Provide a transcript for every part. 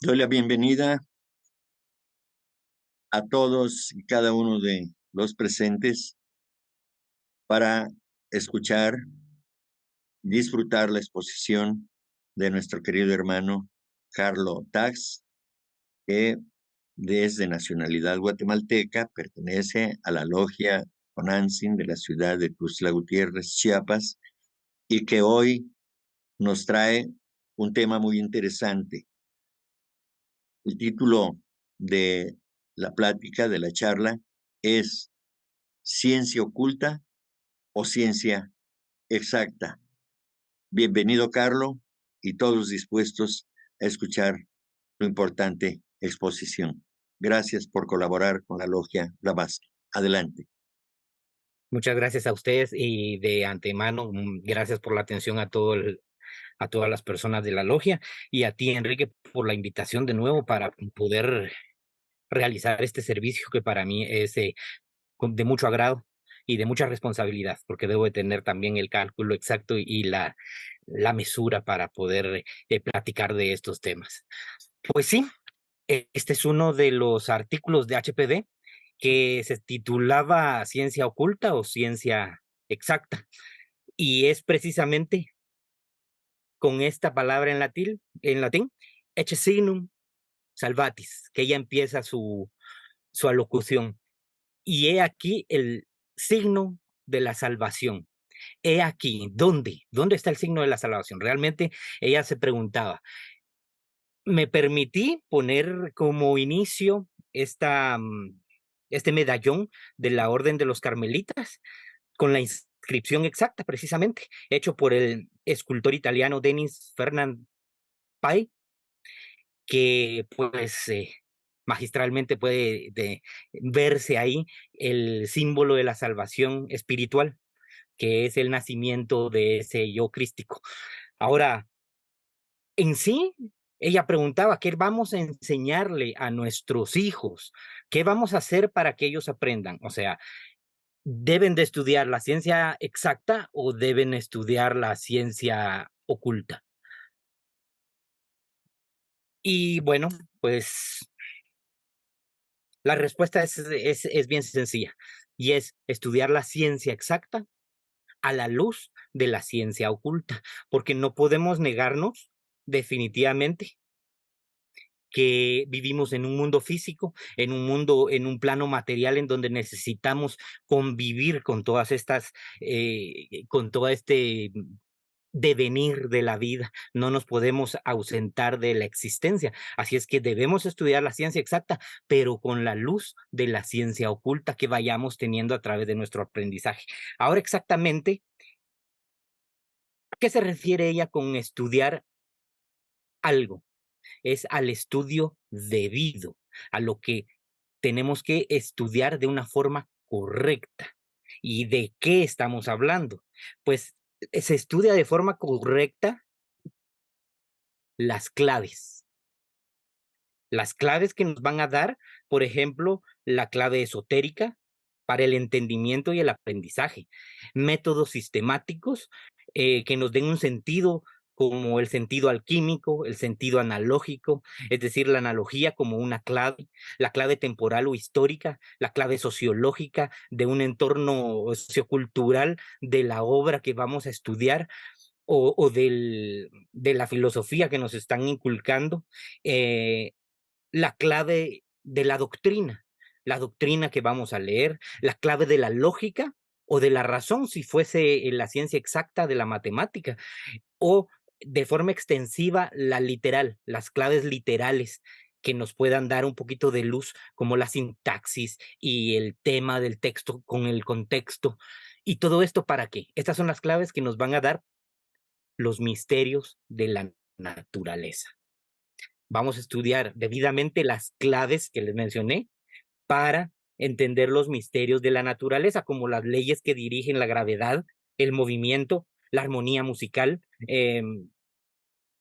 Doy la bienvenida a todos y cada uno de los presentes para escuchar y disfrutar la exposición de nuestro querido hermano Carlo Tax, que desde nacionalidad guatemalteca pertenece a la logia Conansin de la ciudad de Tuxtla Gutiérrez, Chiapas, y que hoy nos trae un tema muy interesante. El título de la plática, de la charla, es ¿Ciencia oculta o ciencia exacta? Bienvenido, Carlo, y todos dispuestos a escuchar tu importante exposición. Gracias por colaborar con la Logia Blavatsky. Adelante. Muchas gracias a ustedes y de antemano, gracias por la atención a todas las personas de la logia y a ti, Enrique, por la invitación de nuevo para poder realizar este servicio que para mí es de mucho agrado y de mucha responsabilidad, porque debo de tener también el cálculo exacto y la mesura para poder platicar de estos temas. Pues sí, este es uno de los artículos de HPD que se titulaba Ciencia oculta o ciencia exacta, y es precisamente con esta palabra en latín, ecce signum salvatis, que ella empieza su alocución. Y he aquí el signo de la salvación. He aquí, ¿dónde? ¿Dónde está el signo de la salvación? Realmente ella se preguntaba. Me permití poner como inicio este medallón de la Orden de los Carmelitas con la inscripción exacta, precisamente, hecho por el escultor italiano Denis Fernand Pai, que pues magistralmente puede verse ahí el símbolo de la salvación espiritual, que es el nacimiento de ese yo crístico. Ahora, en sí, ella preguntaba, ¿qué vamos a enseñarle a nuestros hijos? ¿Qué vamos a hacer para que ellos aprendan? O sea, ¿deben de estudiar la ciencia exacta o deben estudiar la ciencia oculta? Y bueno, pues la respuesta es bien sencilla y es estudiar la ciencia exacta a la luz de la ciencia oculta, porque no podemos negarnos definitivamente que vivimos en un mundo físico, en un mundo, en un plano material en donde necesitamos convivir con todas estas, con todo este devenir de la vida, no nos podemos ausentar de la existencia. Así es que debemos estudiar la ciencia exacta, pero con la luz de la ciencia oculta que vayamos teniendo a través de nuestro aprendizaje. Ahora exactamente, ¿a qué se refiere ella con estudiar algo? Es al estudio debido, a lo que tenemos que estudiar de una forma correcta. ¿Y de qué estamos hablando? Pues se estudia de forma correcta las claves. Las claves que nos van a dar, por ejemplo, la clave esotérica para el entendimiento y el aprendizaje, métodos sistemáticos que nos den un sentido como el sentido alquímico, el sentido analógico, es decir, la analogía como una clave, la clave temporal o histórica, la clave sociológica de un entorno sociocultural de la obra que vamos a estudiar o de la filosofía que nos están inculcando. eh, la clave de la doctrina que vamos a leer, la clave de la lógica o de la razón, si fuese la ciencia exacta de la matemática, o de forma extensiva la literal, las claves literales que nos puedan dar un poquito de luz, como la sintaxis y el tema del texto con el contexto. ¿Y todo esto para qué? Estas son las claves que nos van a dar los misterios de la naturaleza. Vamos a estudiar debidamente las claves que les mencioné para entender los misterios de la naturaleza, como las leyes que dirigen la gravedad, el movimiento, la armonía musical,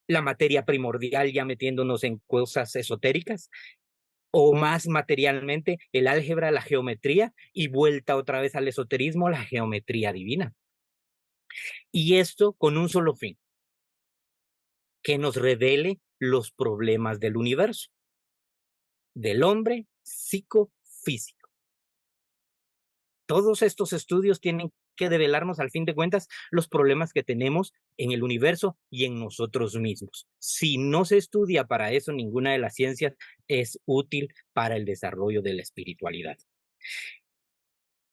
la materia primordial, ya metiéndonos en cosas esotéricas, o más materialmente, el álgebra, la geometría, y vuelta otra vez al esoterismo, la geometría divina. Y esto con un solo fin, que nos revele los problemas del universo, del hombre psicofísico. Todos estos estudios tienen que develarnos, al fin de cuentas, los problemas que tenemos en el universo y en nosotros mismos. Si no se estudia para eso, ninguna de las ciencias es útil para el desarrollo de la espiritualidad.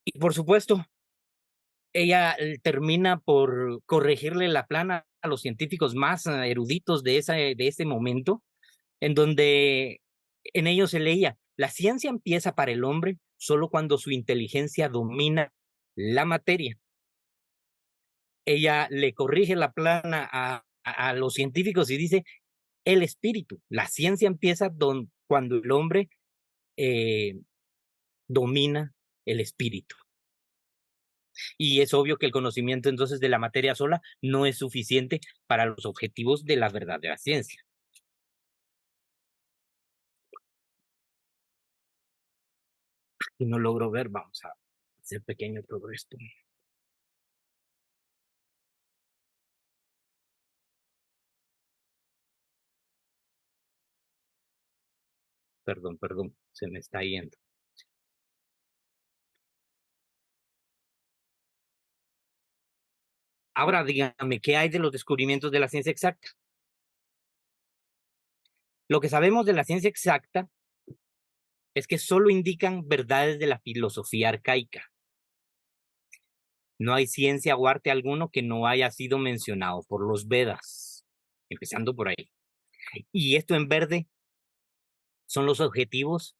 Y por supuesto, ella termina por corregirle la plana a los científicos más eruditos de ese momento, en donde en ellos se leía: la ciencia empieza para el hombre solo cuando su inteligencia domina la materia. Ella le corrige la plana a los científicos y dice: el espíritu, la ciencia empieza cuando el hombre eh, domina el espíritu. Y es obvio que el conocimiento entonces de la materia sola no es suficiente para los objetivos de la verdadera ciencia. Y no logro ver, vamos a hacer pequeño todo esto. Perdón, se me está yendo. Ahora dígame, ¿qué hay de los descubrimientos de la ciencia exacta? Lo que sabemos de la ciencia exacta es que solo indican verdades de la filosofía arcaica. No hay ciencia o arte alguno que no haya sido mencionado por los Vedas, empezando por ahí. Y esto en verde son los objetivos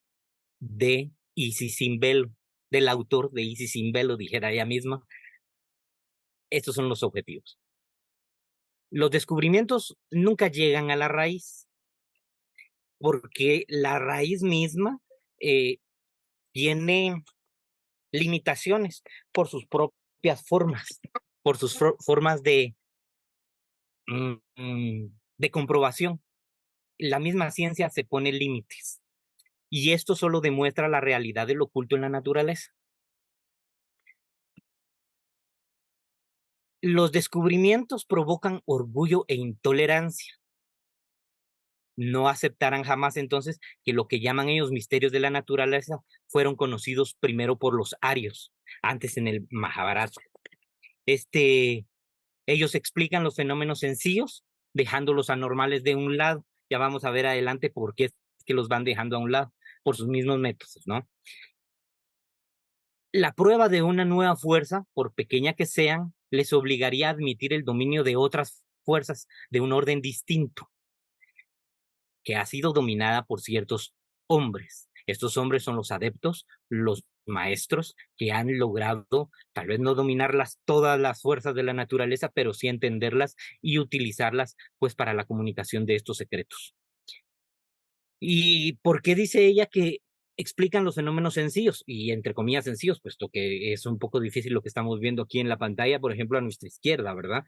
de Isis Sin Velo, del autor de Isis Sin Velo, dijera ella misma. Estos son los objetivos. Los descubrimientos nunca llegan a la raíz, porque la raíz misma eh, tiene limitaciones por sus propias formas, por sus formas de comprobación. La misma ciencia se pone límites, y esto solo demuestra la realidad del oculto en la naturaleza. Los descubrimientos provocan orgullo e intolerancia. No aceptarán jamás entonces que lo que llaman ellos misterios de la naturaleza fueron conocidos primero por los arios, antes en el Mahabharata. Ellos explican los fenómenos sencillos, dejando los anormales de un lado. Ya vamos a ver adelante por qué es que los van dejando a un lado, por sus mismos métodos, ¿no? La prueba de una nueva fuerza, por pequeña que sean, les obligaría a admitir el dominio de otras fuerzas de un orden distinto, que ha sido dominada por ciertos hombres. Estos hombres son los adeptos, los maestros, que han logrado tal vez no dominarlas todas las fuerzas de la naturaleza, pero sí entenderlas y utilizarlas pues para la comunicación de estos secretos. ¿Y por qué dice ella que explican los fenómenos sencillos? Y entre comillas sencillos, puesto que es un poco difícil lo que estamos viendo aquí en la pantalla, por ejemplo, a nuestra izquierda, ¿verdad?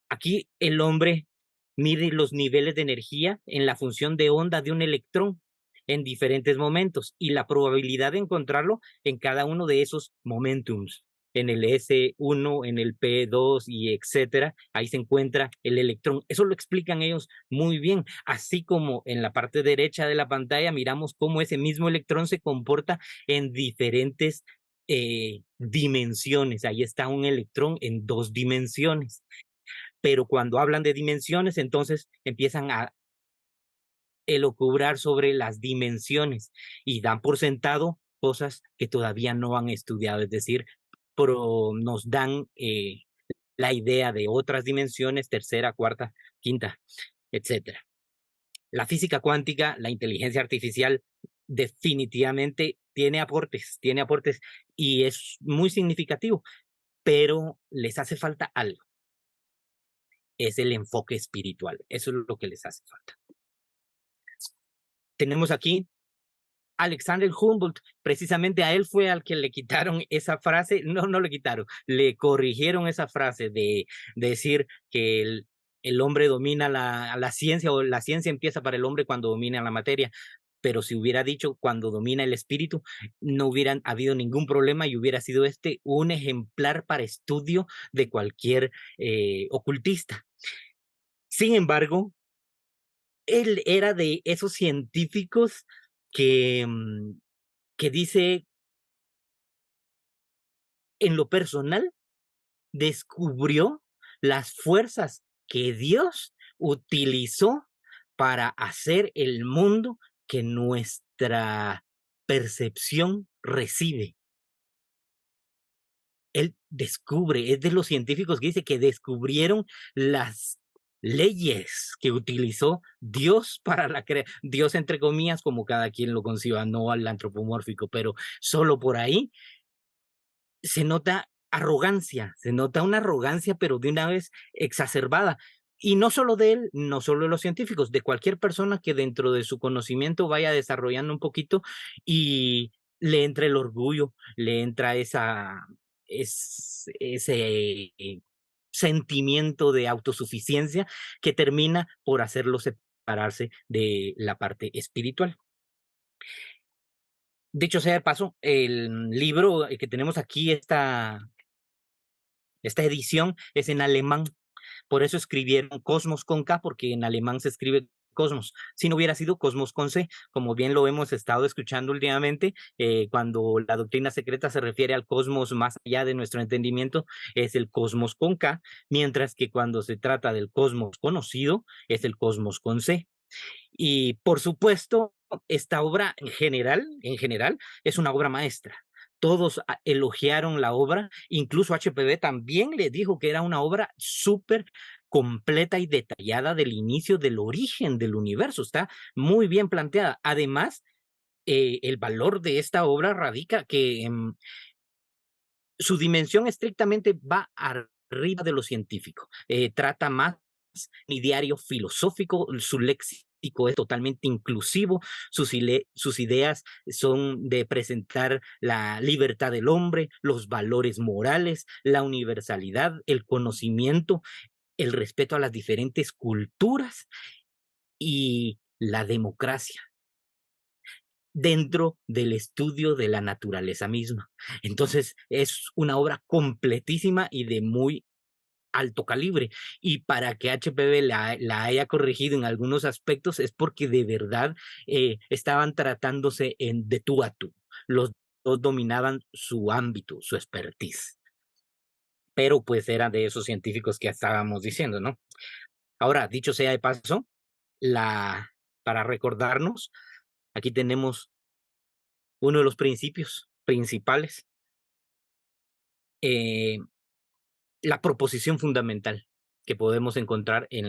Aquí el hombre mide los niveles de energía en la función de onda de un electrón en diferentes momentos y la probabilidad de encontrarlo en cada uno de esos momentums, en el S1, en el P2 y etcétera. Ahí se encuentra el electrón. Eso lo explican ellos muy bien, así como en la parte derecha de la pantalla miramos cómo ese mismo electrón se comporta en diferentes dimensiones. Ahí está un electrón en 2 dimensiones. Pero cuando hablan de dimensiones, entonces empiezan a elucubrar sobre las dimensiones y dan por sentado cosas que todavía no han estudiado, es decir, nos dan la idea de otras dimensiones, tercera, cuarta, quinta, etcétera. La física cuántica, la inteligencia artificial, definitivamente tiene aportes y es muy significativo, pero les hace falta algo. Es el enfoque espiritual. Eso es lo que les hace falta. Tenemos aquí Alexander Humboldt, precisamente a él fue al que le quitaron esa frase, no le quitaron, le corrigieron esa frase de decir que el hombre domina la ciencia, o la ciencia empieza para el hombre cuando domina la materia, pero si hubiera dicho cuando domina el espíritu, no hubieran habido ningún problema y hubiera sido un ejemplar para estudio de cualquier ocultista. Sin embargo, él era de esos científicos que, que dice, en lo personal, descubrió las fuerzas que Dios utilizó para hacer el mundo que nuestra percepción recibe. Él descubre, es de los científicos que dice que descubrieron las leyes que utilizó Dios para la creación, Dios entre comillas, como cada quien lo conciba, no al antropomórfico, pero solo por ahí se nota arrogancia, se nota una arrogancia, pero de una vez exacerbada. Y no solo de él, no solo de los científicos, de cualquier persona que dentro de su conocimiento vaya desarrollando un poquito y le entra el orgullo, le entra ese sentimiento de autosuficiencia que termina por hacerlo separarse de la parte espiritual. Dicho sea de paso, el libro que tenemos aquí, esta edición, es en alemán. Por eso escribieron Cosmos con K, porque en alemán se escribe Cosmos. Si no hubiera sido Cosmos con C, como bien lo hemos estado escuchando últimamente, cuando la doctrina secreta se refiere al cosmos más allá de nuestro entendimiento, es el Cosmos con K, mientras que cuando se trata del cosmos conocido, es el Cosmos con C. Y por supuesto, esta obra en general, es una obra maestra. Todos elogiaron la obra, incluso HPV también le dijo que era una obra súper completa y detallada del inicio, del origen del universo. Está muy bien planteada. Además, el valor de esta obra radica que su dimensión estrictamente va arriba de lo científico. Trata más mi diario filosófico, su léxico es totalmente inclusivo, sus ideas son de presentar la libertad del hombre, los valores morales, la universalidad, el conocimiento, el respeto a las diferentes culturas y la democracia dentro del estudio de la naturaleza misma. Entonces, es una obra completísima y de muy alto calibre. Y para que HPV la haya corregido en algunos aspectos es porque de verdad estaban tratándose de tú a tú. Los dos dominaban su ámbito, su expertise. Pero pues eran de esos científicos que estábamos diciendo, ¿no? Ahora, dicho sea de paso, la, para recordarnos, aquí tenemos uno de los principios principales, eh, la proposición fundamental que podemos encontrar en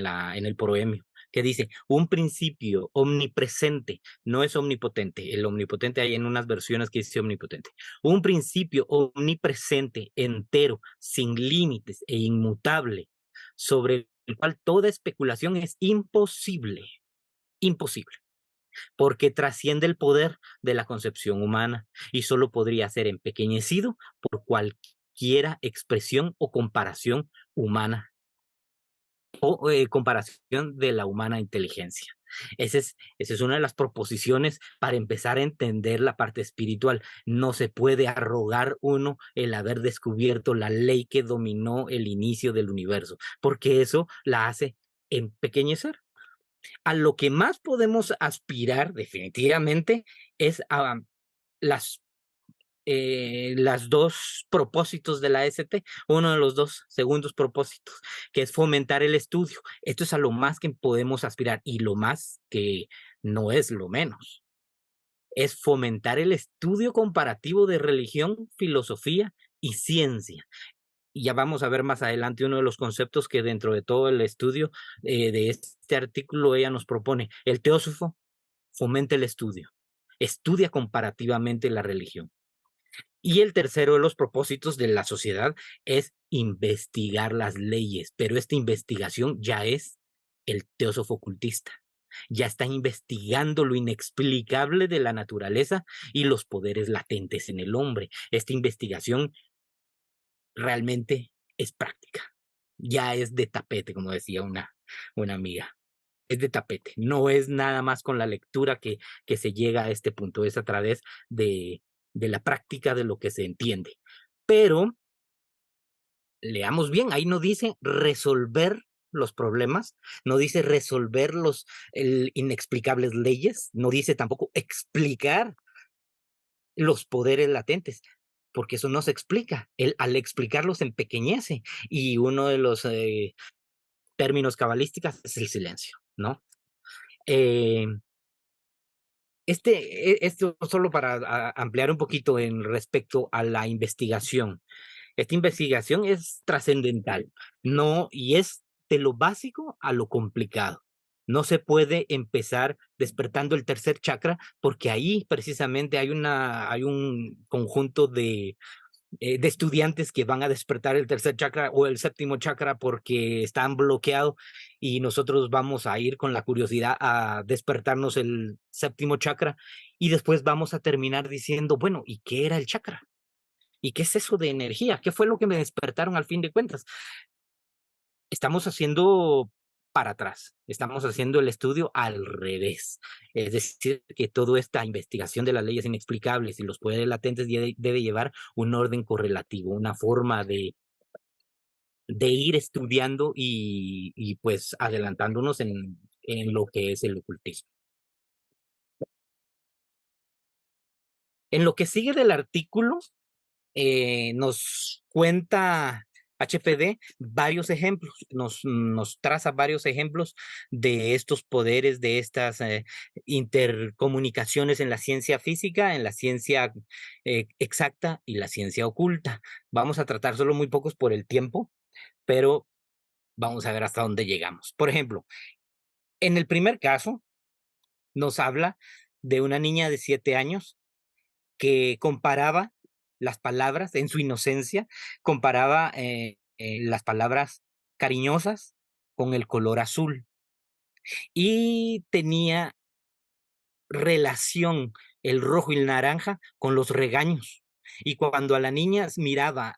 el proemio, que dice, un principio omnipresente, no es omnipotente, el omnipotente hay en unas versiones que dice omnipotente, un principio omnipresente, entero, sin límites e inmutable, sobre el cual toda especulación es imposible, imposible, porque trasciende el poder de la concepción humana y solo podría ser empequeñecido por cualquiera expresión o comparación humana o comparación de la humana inteligencia. Esa es una de las proposiciones para empezar a entender la parte espiritual. No se puede arrogar uno el haber descubierto la ley que dominó el inicio del universo, porque eso la hace empequeñecer. A lo que más podemos aspirar definitivamente es a las las dos propósitos de la ST, uno de los dos segundos propósitos, que es fomentar el estudio. Esto es a lo más que podemos aspirar y lo más que no es lo menos. Es fomentar el estudio comparativo de religión, filosofía y ciencia. Y ya vamos a ver más adelante uno de los conceptos que dentro de todo el estudio de este artículo ella nos propone. El teósofo fomenta el estudio, estudia comparativamente la religión. Y el tercero de los propósitos de la sociedad es investigar las leyes, pero esta investigación ya es el teósofo ocultista. Ya está investigando lo inexplicable de la naturaleza y los poderes latentes en el hombre. Esta investigación realmente es práctica. Ya es de tapete, como decía una amiga. Es de tapete. No es nada más con la lectura que se llega a este punto. Es a través de la práctica de lo que se entiende. Pero leamos bien, ahí no dice resolver los problemas, no dice resolver los inexplicables leyes, no dice tampoco explicar los poderes latentes, porque eso no se explica. Él, al explicarlo se empequeñece y uno de los términos cabalísticos es el silencio, ¿no? Eh, esto solo para ampliar un poquito en respecto a la investigación. Esta investigación es trascendental, no, y es de lo básico a lo complicado. No se puede empezar despertando el tercer chakra porque ahí precisamente hay un conjunto de estudiantes que van a despertar el tercer chakra o el séptimo chakra porque están bloqueados y nosotros vamos a ir con la curiosidad a despertarnos el séptimo chakra y después vamos a terminar diciendo, bueno, ¿y qué era el chakra? ¿Y qué es eso de energía? ¿Qué fue lo que me despertaron al fin de cuentas? Estamos haciendo para atrás, estamos haciendo el estudio al revés. Es decir, que toda esta investigación de las leyes inexplicables y los poderes latentes debe llevar un orden correlativo, una forma de ir estudiando y pues adelantándonos en lo que es el ocultismo. En lo que sigue del artículo, nos cuenta HPD varios ejemplos, nos traza varios ejemplos de estos poderes, de estas intercomunicaciones en la ciencia física, en la ciencia exacta y la ciencia oculta. Vamos a tratar solo muy pocos por el tiempo, pero vamos a ver hasta dónde llegamos. Por ejemplo, en el primer caso, nos habla de una niña de 7 años que comparaba las palabras en su inocencia, comparaba las palabras cariñosas con el color azul y tenía relación el rojo y el naranja con los regaños. Y cuando a la niña miraba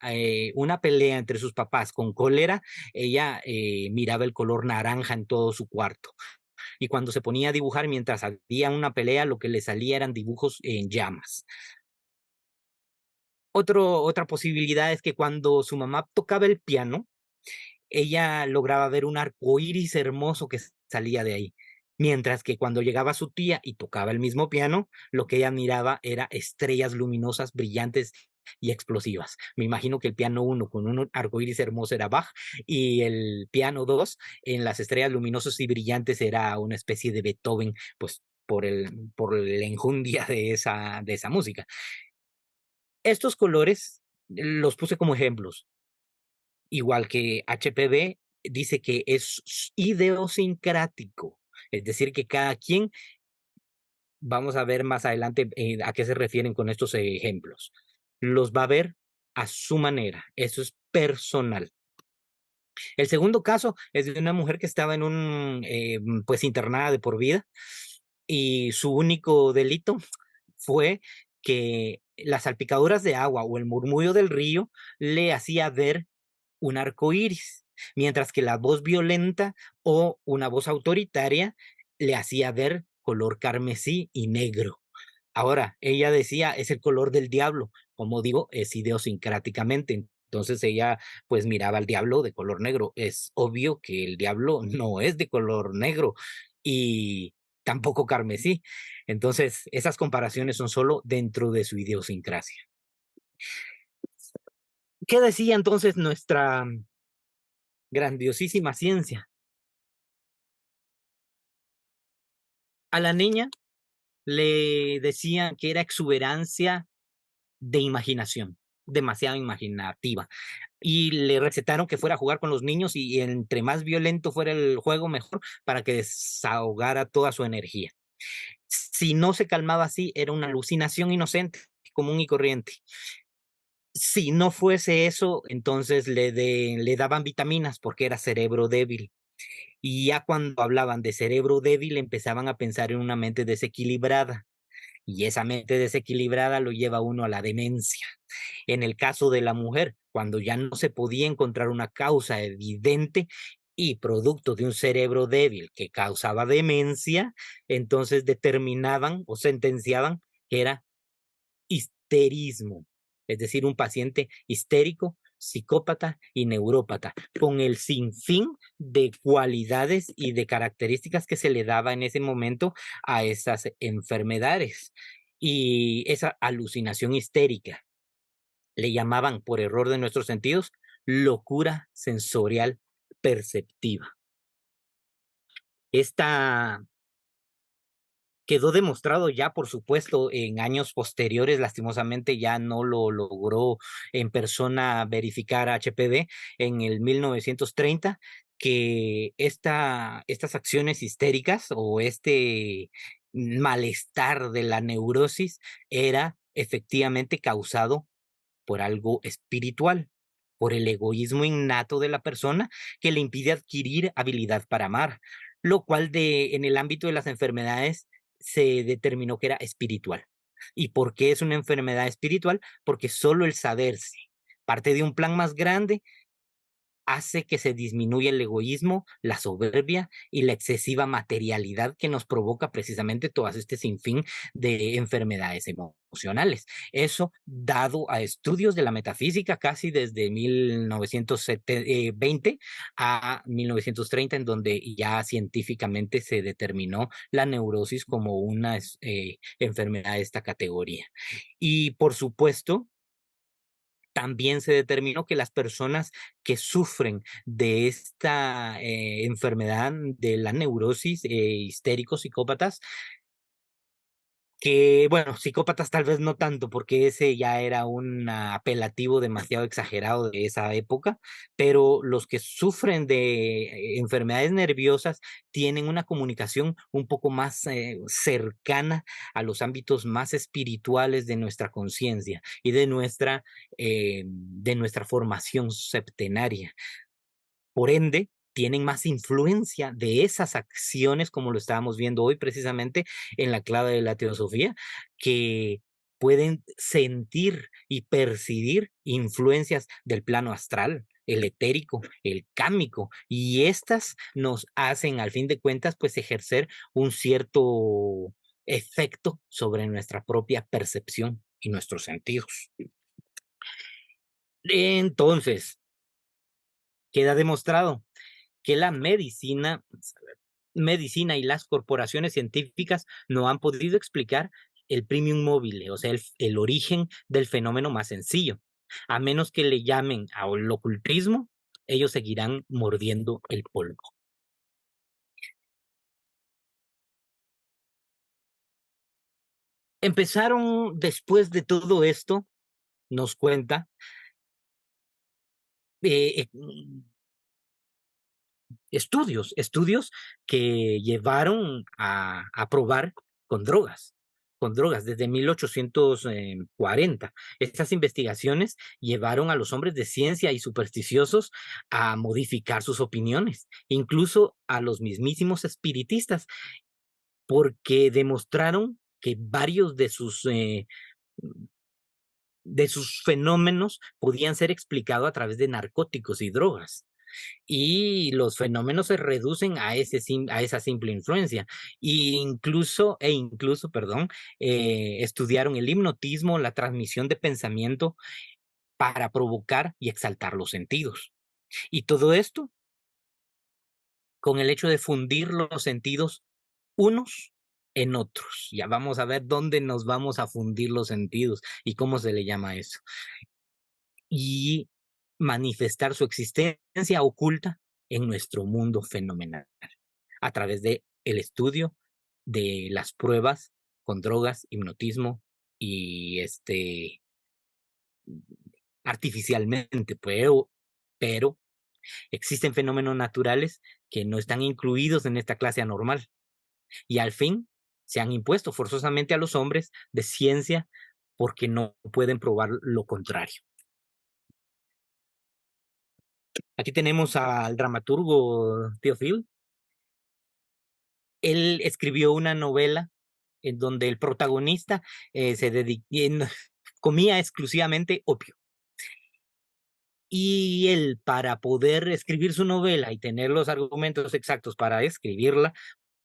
una pelea entre sus papás con cólera, ella miraba el color naranja en todo su cuarto. Y cuando se ponía a dibujar mientras había una pelea, lo que le salía eran dibujos en llamas. Otra posibilidad es que cuando su mamá tocaba el piano, ella lograba ver un arco iris hermoso que salía de ahí. Mientras que cuando llegaba su tía y tocaba el mismo piano, lo que ella miraba era estrellas luminosas, brillantes y explosivas. Me imagino que el piano 1 con un arco iris hermoso era Bach y el piano 2 en las estrellas luminosas y brillantes era una especie de Beethoven, pues por la enjundia de esa música. Estos colores los puse como ejemplos, igual que HPV dice que es idiosincrático, es decir, que cada quien, vamos a ver más adelante a qué se refieren con estos ejemplos, los va a ver a su manera, eso es personal. El segundo caso es de una mujer que estaba en pues internada de por vida y su único delito fue que las salpicaduras de agua o el murmullo del río le hacía ver un arco iris, mientras que la voz violenta o una voz autoritaria le hacía ver color carmesí y negro. Ahora, ella decía, es el color del diablo. Como digo, es idiosincráticamente. Entonces ella pues miraba al diablo de color negro. Es obvio que el diablo no es de color negro y tampoco carmesí. Entonces, esas comparaciones son solo dentro de su idiosincrasia. ¿Qué decía entonces nuestra grandiosísima ciencia? A la niña le decían que era exuberancia de imaginación, demasiado imaginativa. Y le recetaron que fuera a jugar con los niños y entre más violento fuera el juego, mejor para que desahogara toda su energía. Si no se calmaba así, era una alucinación inocente, común y corriente. Si no fuese eso, entonces le daban vitaminas porque era cerebro débil. Y ya cuando hablaban de cerebro débil, empezaban a pensar en una mente desequilibrada. Y esa mente desequilibrada lo lleva a uno a la demencia. En el caso de la mujer, cuando ya no se podía encontrar una causa evidente y producto de un cerebro débil que causaba demencia, entonces determinaban o sentenciaban que era histerismo, es decir, un paciente histérico psicópata y neurópata, con el sinfín de cualidades y de características que se le daba en ese momento a esas enfermedades. Y esa alucinación histérica le llamaban, por error de nuestros sentidos, locura sensorial perceptiva. Esta quedó demostrado ya, por supuesto, en años posteriores, lastimosamente ya no lo logró en persona verificar HPV en el 1930, que estas acciones histéricas o este malestar de la neurosis era efectivamente causado por algo espiritual, por el egoísmo innato de la persona que le impide adquirir habilidad para amar, lo cual en el ámbito de las enfermedades se determinó que era espiritual. ¿Y por qué es una enfermedad espiritual? Porque solo el saberse parte de un plan más grande hace que se disminuya el egoísmo, la soberbia y la excesiva materialidad que nos provoca precisamente todo este sinfín de enfermedades emocionales. Eso dado a estudios de la metafísica casi desde 1920 a 1930, en donde ya científicamente se determinó la neurosis como una enfermedad de esta categoría. Y por supuesto, también se determinó que las personas que sufren de esta enfermedad de la neurosis, histéricos, psicópatas, que bueno, psicópatas tal vez no tanto, porque ese ya era un apelativo demasiado exagerado de esa época, pero los que sufren de enfermedades nerviosas tienen una comunicación un poco más cercana a los ámbitos más espirituales de nuestra conciencia y de nuestra formación septenaria. Por ende, tienen más influencia de esas acciones, como lo estábamos viendo hoy precisamente en la clave de la teosofía, que pueden sentir y percibir influencias del plano astral, el etérico, el cámico, y estas nos hacen, al fin de cuentas, pues ejercer un cierto efecto sobre nuestra propia percepción y nuestros sentidos. Entonces, queda demostrado que la medicina y las corporaciones científicas no han podido explicar el premium móvil, o sea, el origen del fenómeno más sencillo. A menos que le llamen al ocultismo, ellos seguirán mordiendo el polvo. Empezaron después de todo esto, nos cuenta, eh, eh, estudios que llevaron a probar con drogas, con drogas desde 1840. Estas investigaciones llevaron a los hombres de ciencia y supersticiosos a modificar sus opiniones, incluso a los mismísimos espiritistas, porque demostraron que varios de sus fenómenos podían ser explicados a través de narcóticos y drogas y los fenómenos se reducen a esa simple influencia. Perdón, estudiaron el hipnotismo, la transmisión de pensamiento para provocar y exaltar los sentidos. Y todo esto con el hecho de fundir los sentidos unos en otros. Ya vamos a ver dónde nos vamos a fundir los sentidos y cómo se le llama eso. Y manifestar su existencia oculta en nuestro mundo fenomenal a través de el estudio de las pruebas con drogas, hipnotismo y artificialmente, pero existen fenómenos naturales que no están incluidos en esta clase anormal y al fin se han impuesto forzosamente a los hombres de ciencia porque no pueden probar lo contrario. Aquí tenemos al dramaturgo Théophile. Él escribió una novela en donde el protagonista comía exclusivamente opio. Y él, para poder escribir su novela y tener los argumentos exactos para escribirla,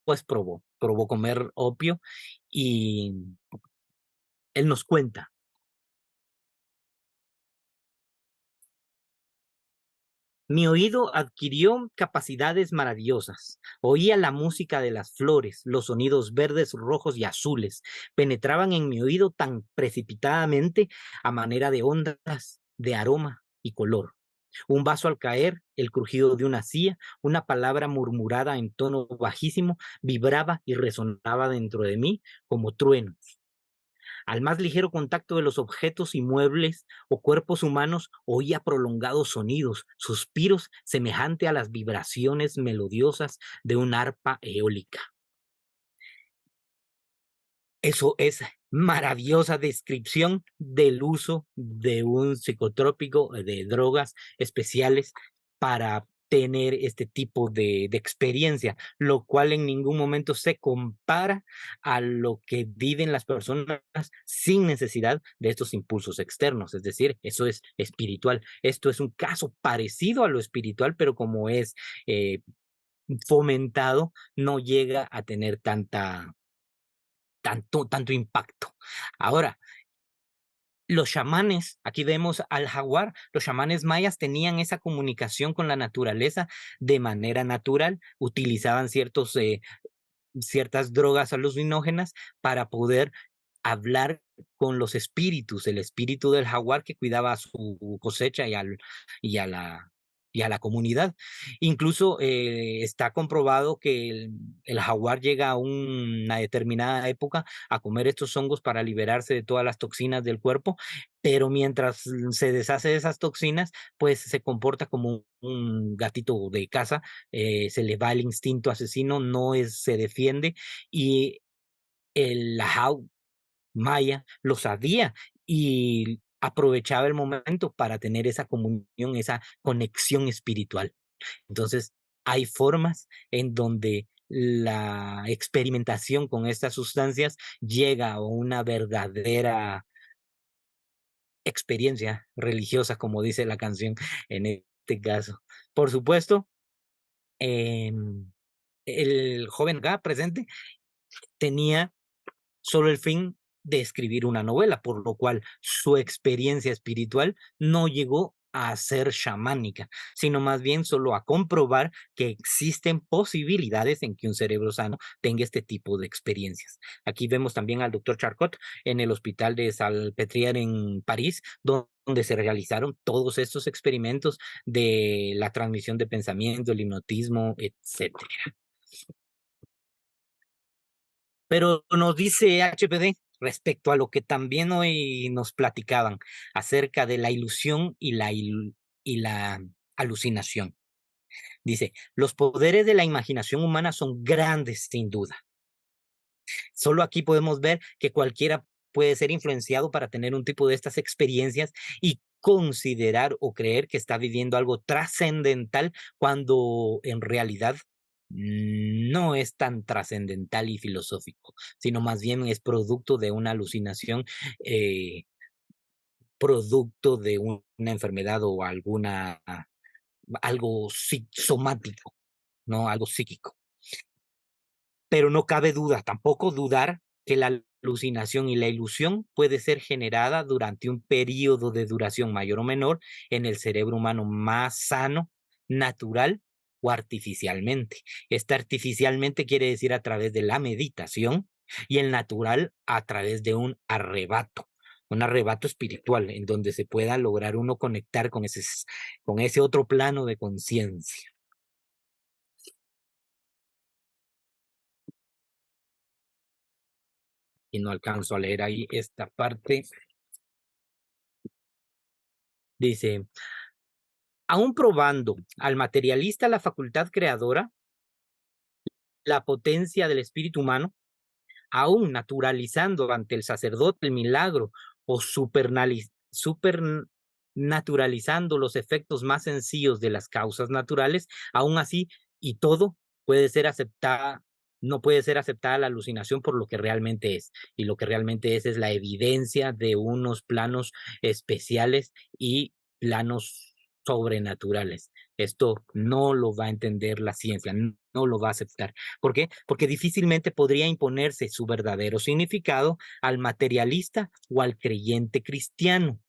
pues probó comer opio y él nos cuenta Mi oído adquirió capacidades maravillosas. Oía la música de las flores, los sonidos verdes, rojos y azules. Penetraban en mi oído tan precipitadamente a manera de ondas de aroma y color. Un vaso al caer, el crujido de una silla, una palabra murmurada en tono bajísimo, vibraba y resonaba dentro de mí como truenos. Al más ligero contacto de los objetos y muebles o cuerpos humanos, oía prolongados sonidos, suspiros semejante a las vibraciones melodiosas de un arpa eólica. Eso es maravillosa descripción del uso de un psicotrópico, de drogas especiales para tener este tipo de experiencia, lo cual en ningún momento se compara a lo que viven las personas sin necesidad de estos impulsos externos. Es decir, eso es espiritual. Esto es un caso parecido a lo espiritual, pero como es eh, fomentado, no llega a tener tanto impacto. Ahora, los chamanes, aquí vemos al jaguar, los chamanes mayas tenían esa comunicación con la naturaleza de manera natural, utilizaban ciertas drogas alucinógenas para poder hablar con los espíritus, el espíritu del jaguar que cuidaba a su cosecha y a la comunidad. Incluso está comprobado que el jaguar llega a una determinada época a comer estos hongos para liberarse de todas las toxinas del cuerpo, pero mientras se deshace de esas toxinas, pues se comporta como un gatito de casa, se le va el instinto asesino, se defiende y el Lahau maya lo sabía y aprovechaba el momento para tener esa comunión, esa conexión espiritual. Entonces, hay formas en donde la experimentación con estas sustancias llega a una verdadera experiencia religiosa, como dice la canción en este caso. Por supuesto, em, el joven acá presente tenía solo el fin de escribir una novela, por lo cual su experiencia espiritual no llegó a ser chamánica, sino más bien solo a comprobar que existen posibilidades en que un cerebro sano tenga este tipo de experiencias. Aquí vemos también al doctor Charcot en el hospital de Salpêtrière en París, donde se realizaron todos estos experimentos de la transmisión de pensamiento, el hipnotismo, etcétera. Pero nos dice HPD respecto a lo que también hoy nos platicaban acerca de la ilusión y la alucinación. Dice, los poderes de la imaginación humana son grandes sin duda. Solo aquí podemos ver que cualquiera puede ser influenciado para tener un tipo de estas experiencias y considerar o creer que está viviendo algo trascendental cuando en realidad no es tan trascendental y filosófico, sino más bien es producto de una alucinación, producto de una enfermedad o algo somático, ¿no? Algo psíquico. Pero no cabe duda, tampoco dudar que la alucinación y la ilusión puede ser generada durante un periodo de duración mayor o menor en el cerebro humano más sano, natural o artificialmente. Esta artificialmente quiere decir a través de la meditación y el natural a través de un arrebato espiritual en donde se pueda lograr uno conectar con ese otro plano de conciencia. Y no alcanzo a leer ahí esta parte. Dice, aún probando al materialista la facultad creadora, la potencia del espíritu humano, aún naturalizando ante el sacerdote el milagro o supernaturalizando los efectos más sencillos de las causas naturales, aún así y todo puede ser aceptada, no puede ser aceptada la alucinación por lo que realmente es. Y lo que realmente es la evidencia de unos planos especiales y planos sobrenaturales. Esto no lo va a entender la ciencia, no lo va a aceptar. ¿Por qué? Porque difícilmente podría imponerse su verdadero significado al materialista o al creyente cristiano,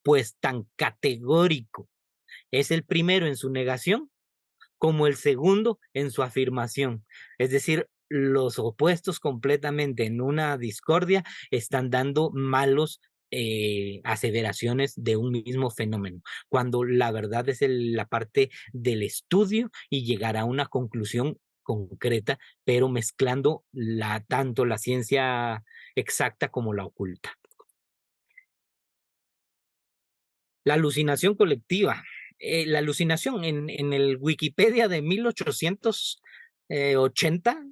pues tan categórico Es el primero en su negación como el segundo en su afirmación. Es decir, los opuestos completamente en una discordia están dando malos aseveraciones de un mismo fenómeno, cuando la verdad es la parte del estudio y llegar a una conclusión concreta, pero mezclando tanto la ciencia exacta como la oculta. La alucinación colectiva. La alucinación en el Wikipedia de 1880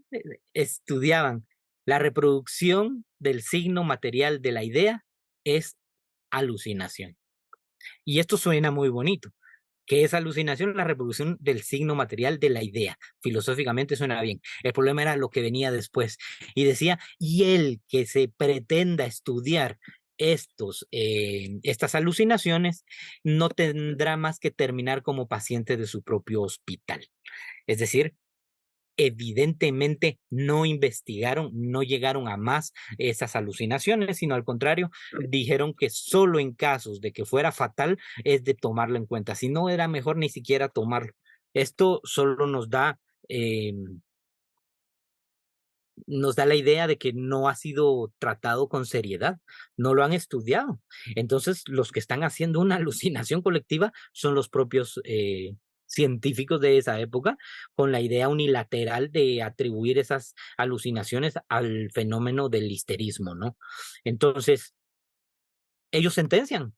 estudiaban la reproducción del signo material de la idea es alucinación. Y esto suena muy bonito. ¿Qué es alucinación? La reproducción del signo material de la idea. Filosóficamente suena bien. El problema era lo que venía después. Y decía, y el que se pretenda estudiar estas alucinaciones no tendrá más que terminar como paciente de su propio hospital. Es decir, evidentemente no investigaron, no llegaron a más esas alucinaciones, sino al contrario, dijeron que solo en casos de que fuera fatal es de tomarlo en cuenta. Si no, era mejor ni siquiera tomarlo. Esto solo eh, nos da la idea de que no ha sido tratado con seriedad, no lo han estudiado. Entonces, los que están haciendo una alucinación colectiva son los propios científicos de esa época, con la idea unilateral de atribuir esas alucinaciones al fenómeno del histerismo, ¿no? Entonces, ellos sentencian.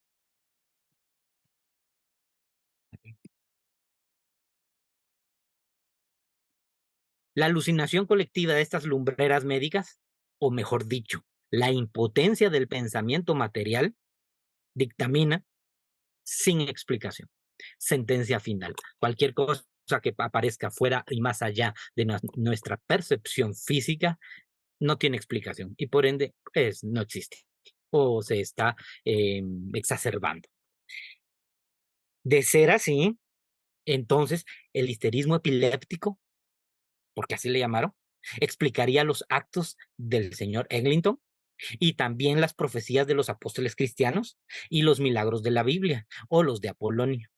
La alucinación colectiva de estas lumbreras médicas, o mejor dicho, la impotencia del pensamiento material, dictamina sin explicación. Sentencia final. Cualquier cosa que aparezca fuera y más allá de nuestra percepción física no tiene explicación y por ende pues, no existe o se está exacerbando. De ser así, entonces el histerismo epiléptico, porque así le llamaron, explicaría los actos del señor Eglinton y también las profecías de los apóstoles cristianos y los milagros de la Biblia o los de Apolonio.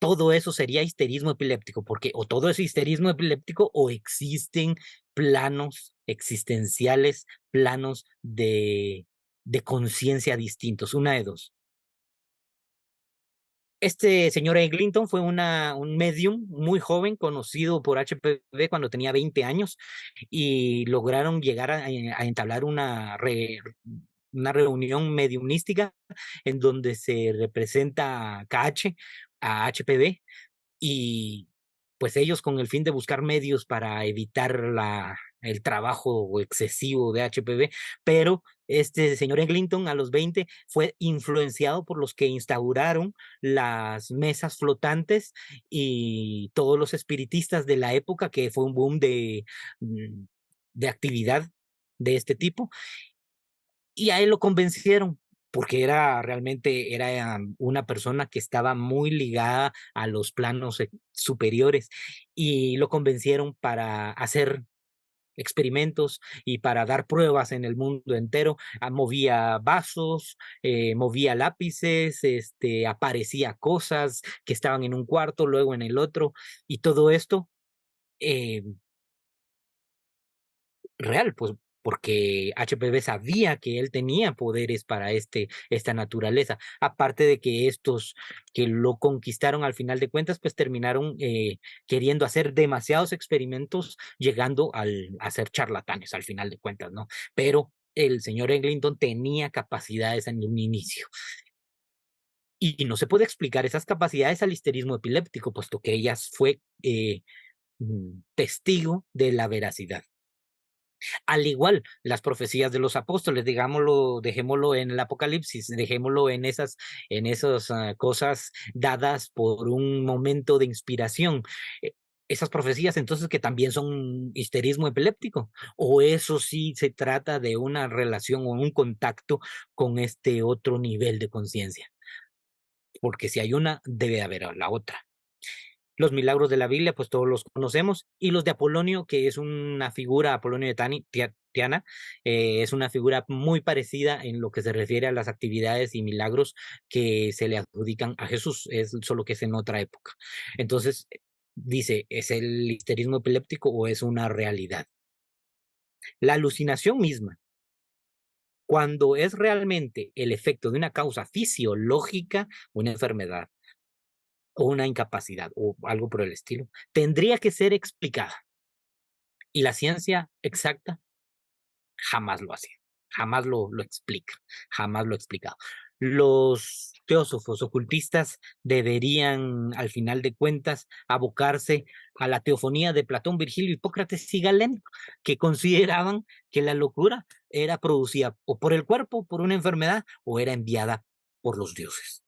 Todo eso sería histerismo epiléptico, porque o todo es histerismo epiléptico o existen planos existenciales, planos de conciencia distintos, una de dos. Este señor Eglinton fue un medium muy joven, conocido por HPV cuando tenía 20 años, y lograron llegar a entablar una reunión mediumnística en donde se representa a KH, a HPV, y pues ellos con el fin de buscar medios para evitar el trabajo excesivo de HPV, pero este señor Eglinton a los 20 fue influenciado por los que instauraron las mesas flotantes y todos los espiritistas de la época, que fue un boom mm, de actividad de este tipo, y a él lo convencieron porque era una persona que estaba muy ligada a los planos superiores y lo convencieron para hacer experimentos y para dar pruebas en el mundo entero. Movía vasos, movía lápices, aparecía cosas que estaban en un cuarto, luego en el otro, y todo esto eh, real, pues porque HPV sabía que él tenía poderes para esta naturaleza, aparte de que estos que lo conquistaron al final de cuentas, pues terminaron queriendo hacer demasiados experimentos, llegando a ser charlatanes al final de cuentas, ¿no? Pero el señor Eglinton tenía capacidades en un inicio. Y no se puede explicar esas capacidades al histerismo epiléptico, puesto que ellas fue testigo de la veracidad. Al igual, las profecías de los apóstoles, digámoslo, dejémoslo en el Apocalipsis, dejémoslo en esas cosas dadas por un momento de inspiración. Esas profecías entonces que también son histerismo epiléptico, o eso sí se trata de una relación o un contacto con este otro nivel de conciencia, porque si hay una, debe haber la otra. Los milagros de la Biblia, pues todos los conocemos, y los de Apolonio, que es una figura, Apolonio de Tiana, es una figura muy parecida en lo que se refiere a las actividades y milagros que se le adjudican a Jesús, es solo que es en otra época. Entonces, dice, ¿es el histerismo epiléptico o es una realidad? La alucinación misma, cuando es realmente el efecto de una causa fisiológica, una enfermedad o una incapacidad o algo por el estilo, tendría que ser explicada. Y la ciencia exacta jamás lo hace, jamás lo explica, jamás lo ha explicado. Los teósofos ocultistas deberían, al final de cuentas, abocarse a la teofonía de Platón, Virgilio, Hipócrates y Galeno, que consideraban que la locura era producida o por el cuerpo, por una enfermedad, o era enviada por los dioses.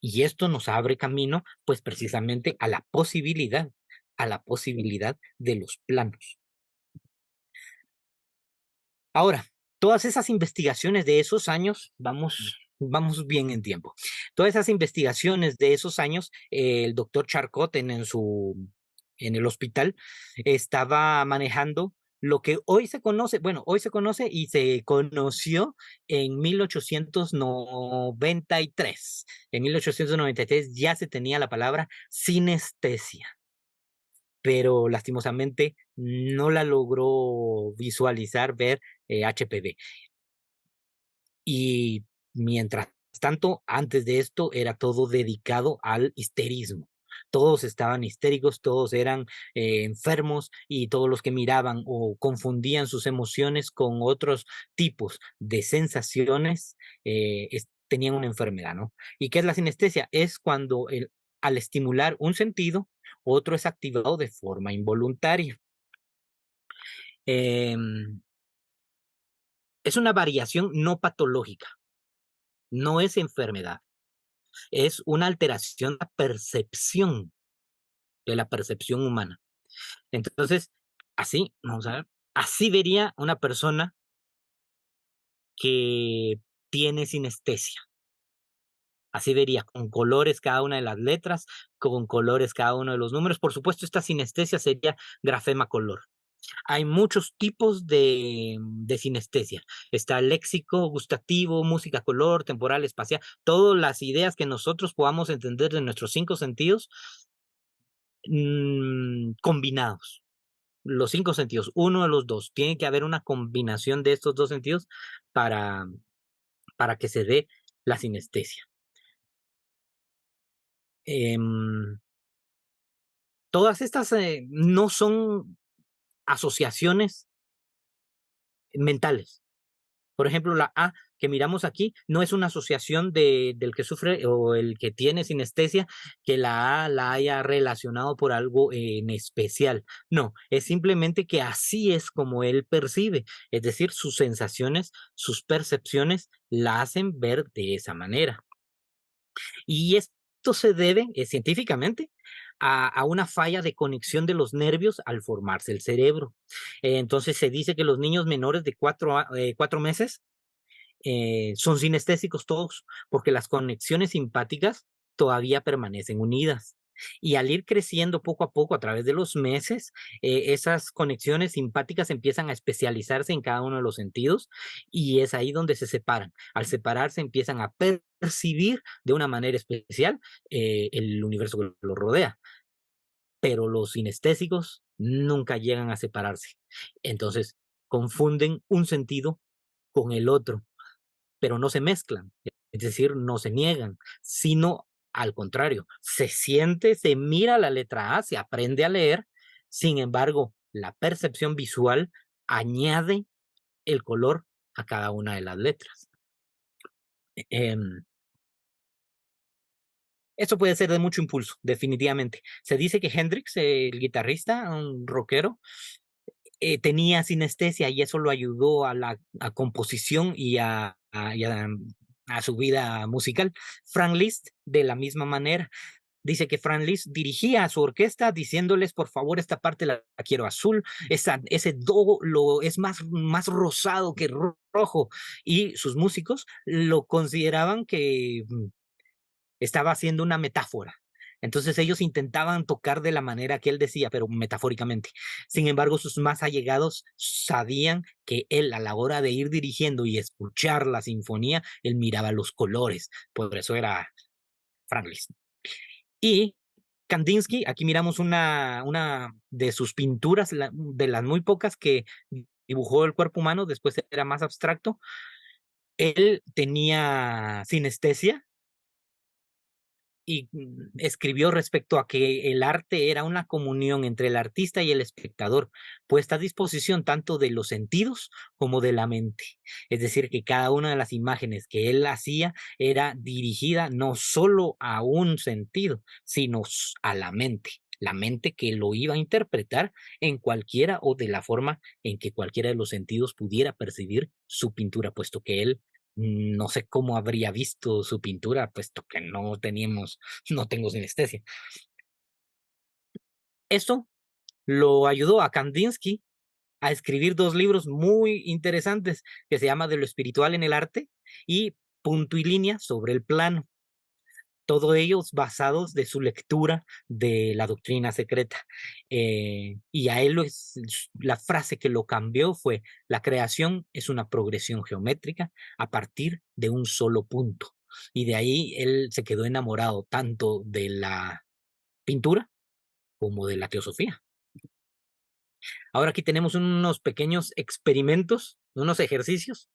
Y esto nos abre camino, pues precisamente a la posibilidad de los planos. Ahora, todas esas investigaciones de esos años, vamos bien en tiempo. Todas esas investigaciones de esos años, el doctor Charcot en el hospital estaba manejando lo que hoy se conoce, bueno, hoy se conoce y se conoció en 1893. En 1893 ya se tenía la palabra sinestesia, pero lastimosamente no la logró visualizar, ver HPV. Y mientras tanto, antes de esto era todo dedicado al histerismo. Todos estaban histéricos, todos eran enfermos, y todos los que miraban o confundían sus emociones con otros tipos de sensaciones tenían una enfermedad, ¿no? ¿Y qué es la sinestesia? Es cuando al estimular un sentido, otro es activado de forma involuntaria. Em, es una variación no patológica, no es enfermedad. Es una alteración de la percepción humana. Entonces, así, vamos a ver, así vería una persona que tiene sinestesia. Así vería, con colores cada una de las letras, con colores cada uno de los números. Por supuesto, esta sinestesia sería grafema color. Hay muchos tipos de sinestesia. Está el léxico, gustativo, música, color, temporal, espacial. Todas las ideas que nosotros podamos entender de nuestros cinco sentidos combinados. Los cinco sentidos, uno de los dos. Tiene que haber una combinación de estos dos sentidos para, para que se dé la sinestesia. Em, todas estas no son asociaciones mentales. Por ejemplo, la A que miramos aquí no es una asociación del que sufre o el que tiene sinestesia, que la A la haya relacionado por algo en especial. No, es simplemente que así es como él percibe. Es decir, sus sensaciones, sus percepciones la hacen ver de esa manera. Y esto se debe científicamente a una falla de conexión de los nervios al formarse el cerebro. Entonces se dice que los niños menores de 4 meses son sinestésicos todos, porque las conexiones simpáticas todavía permanecen unidas. Y al ir creciendo poco a poco a través de los meses, esas conexiones simpáticas empiezan a especializarse en cada uno de los sentidos, y es ahí donde se separan. Al separarse empiezan a percibir de una manera especial el universo que los rodea, pero los sinestésicos nunca llegan a separarse. Entonces, confunden un sentido con el otro, pero no se mezclan, es decir, no se niegan, sino al contrario, se siente, se mira la letra A, se aprende a leer. Sin embargo, la percepción visual añade el color a cada una de las letras. Em, Esto puede ser de mucho impulso, definitivamente. Se dice que Hendrix, el guitarrista, un rockero, tenía sinestesia, y eso lo ayudó a la composición y a su vida musical. Frank Liszt, de la misma manera. Dice que Frank Liszt dirigía a su orquesta diciéndoles: por favor, esta parte la quiero azul, ese do es más rosado que rojo. Y sus músicos lo consideraban que estaba haciendo una metáfora. Entonces ellos intentaban tocar de la manera que él decía, pero metafóricamente. Sin embargo, sus más allegados sabían que él, a la hora de ir dirigiendo y escuchar la sinfonía, él miraba los colores. Por eso era Frank Liszt. Y Kandinsky, aquí miramos una de sus pinturas, de las muy pocas que dibujó el cuerpo humano, después era más abstracto. Él tenía sinestesia y escribió respecto a que el arte era una comunión entre el artista y el espectador, puesta a disposición tanto de los sentidos como de la mente. Es decir, que cada una de las imágenes que él hacía era dirigida no solo a un sentido, sino a la mente que lo iba a interpretar en cualquiera o de la forma en que cualquiera de los sentidos pudiera percibir su pintura, puesto que él no sé cómo habría visto su pintura, puesto que no tengo sinestesia. Eso lo ayudó a Kandinsky a escribir dos libros muy interesantes que se llama De lo espiritual en el arte y Punto y línea sobre el plano. Todos ellos basados de su lectura de la doctrina secreta. Y a él la frase que lo cambió fue: la creación es una progresión geométrica a partir de un solo punto. Y de ahí él se quedó enamorado tanto de la pintura como de la teosofía. Ahora aquí tenemos unos pequeños experimentos, unos ejercicios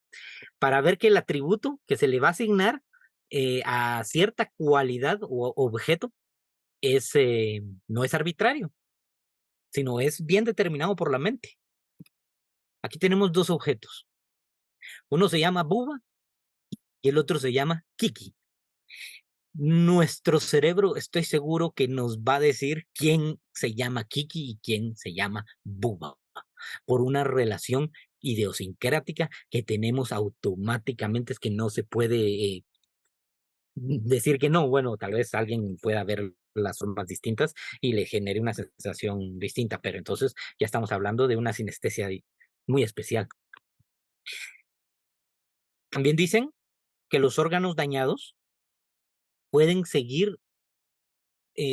para ver que el atributo que se le va a asignar a cierta cualidad o objeto no es arbitrario, sino es bien determinado por la mente. Aquí tenemos dos objetos. Uno se llama Buba y el otro se llama Kiki. Nuestro cerebro, estoy seguro que nos va a decir quién se llama Kiki y quién se llama Buba, por una relación idiosincrática que tenemos automáticamente, es que no se puede decir que no. Bueno, tal vez alguien pueda ver las formas distintas y le genere una sensación distinta, pero entonces ya estamos hablando de una sinestesia muy especial. También dicen que los órganos dañados pueden seguir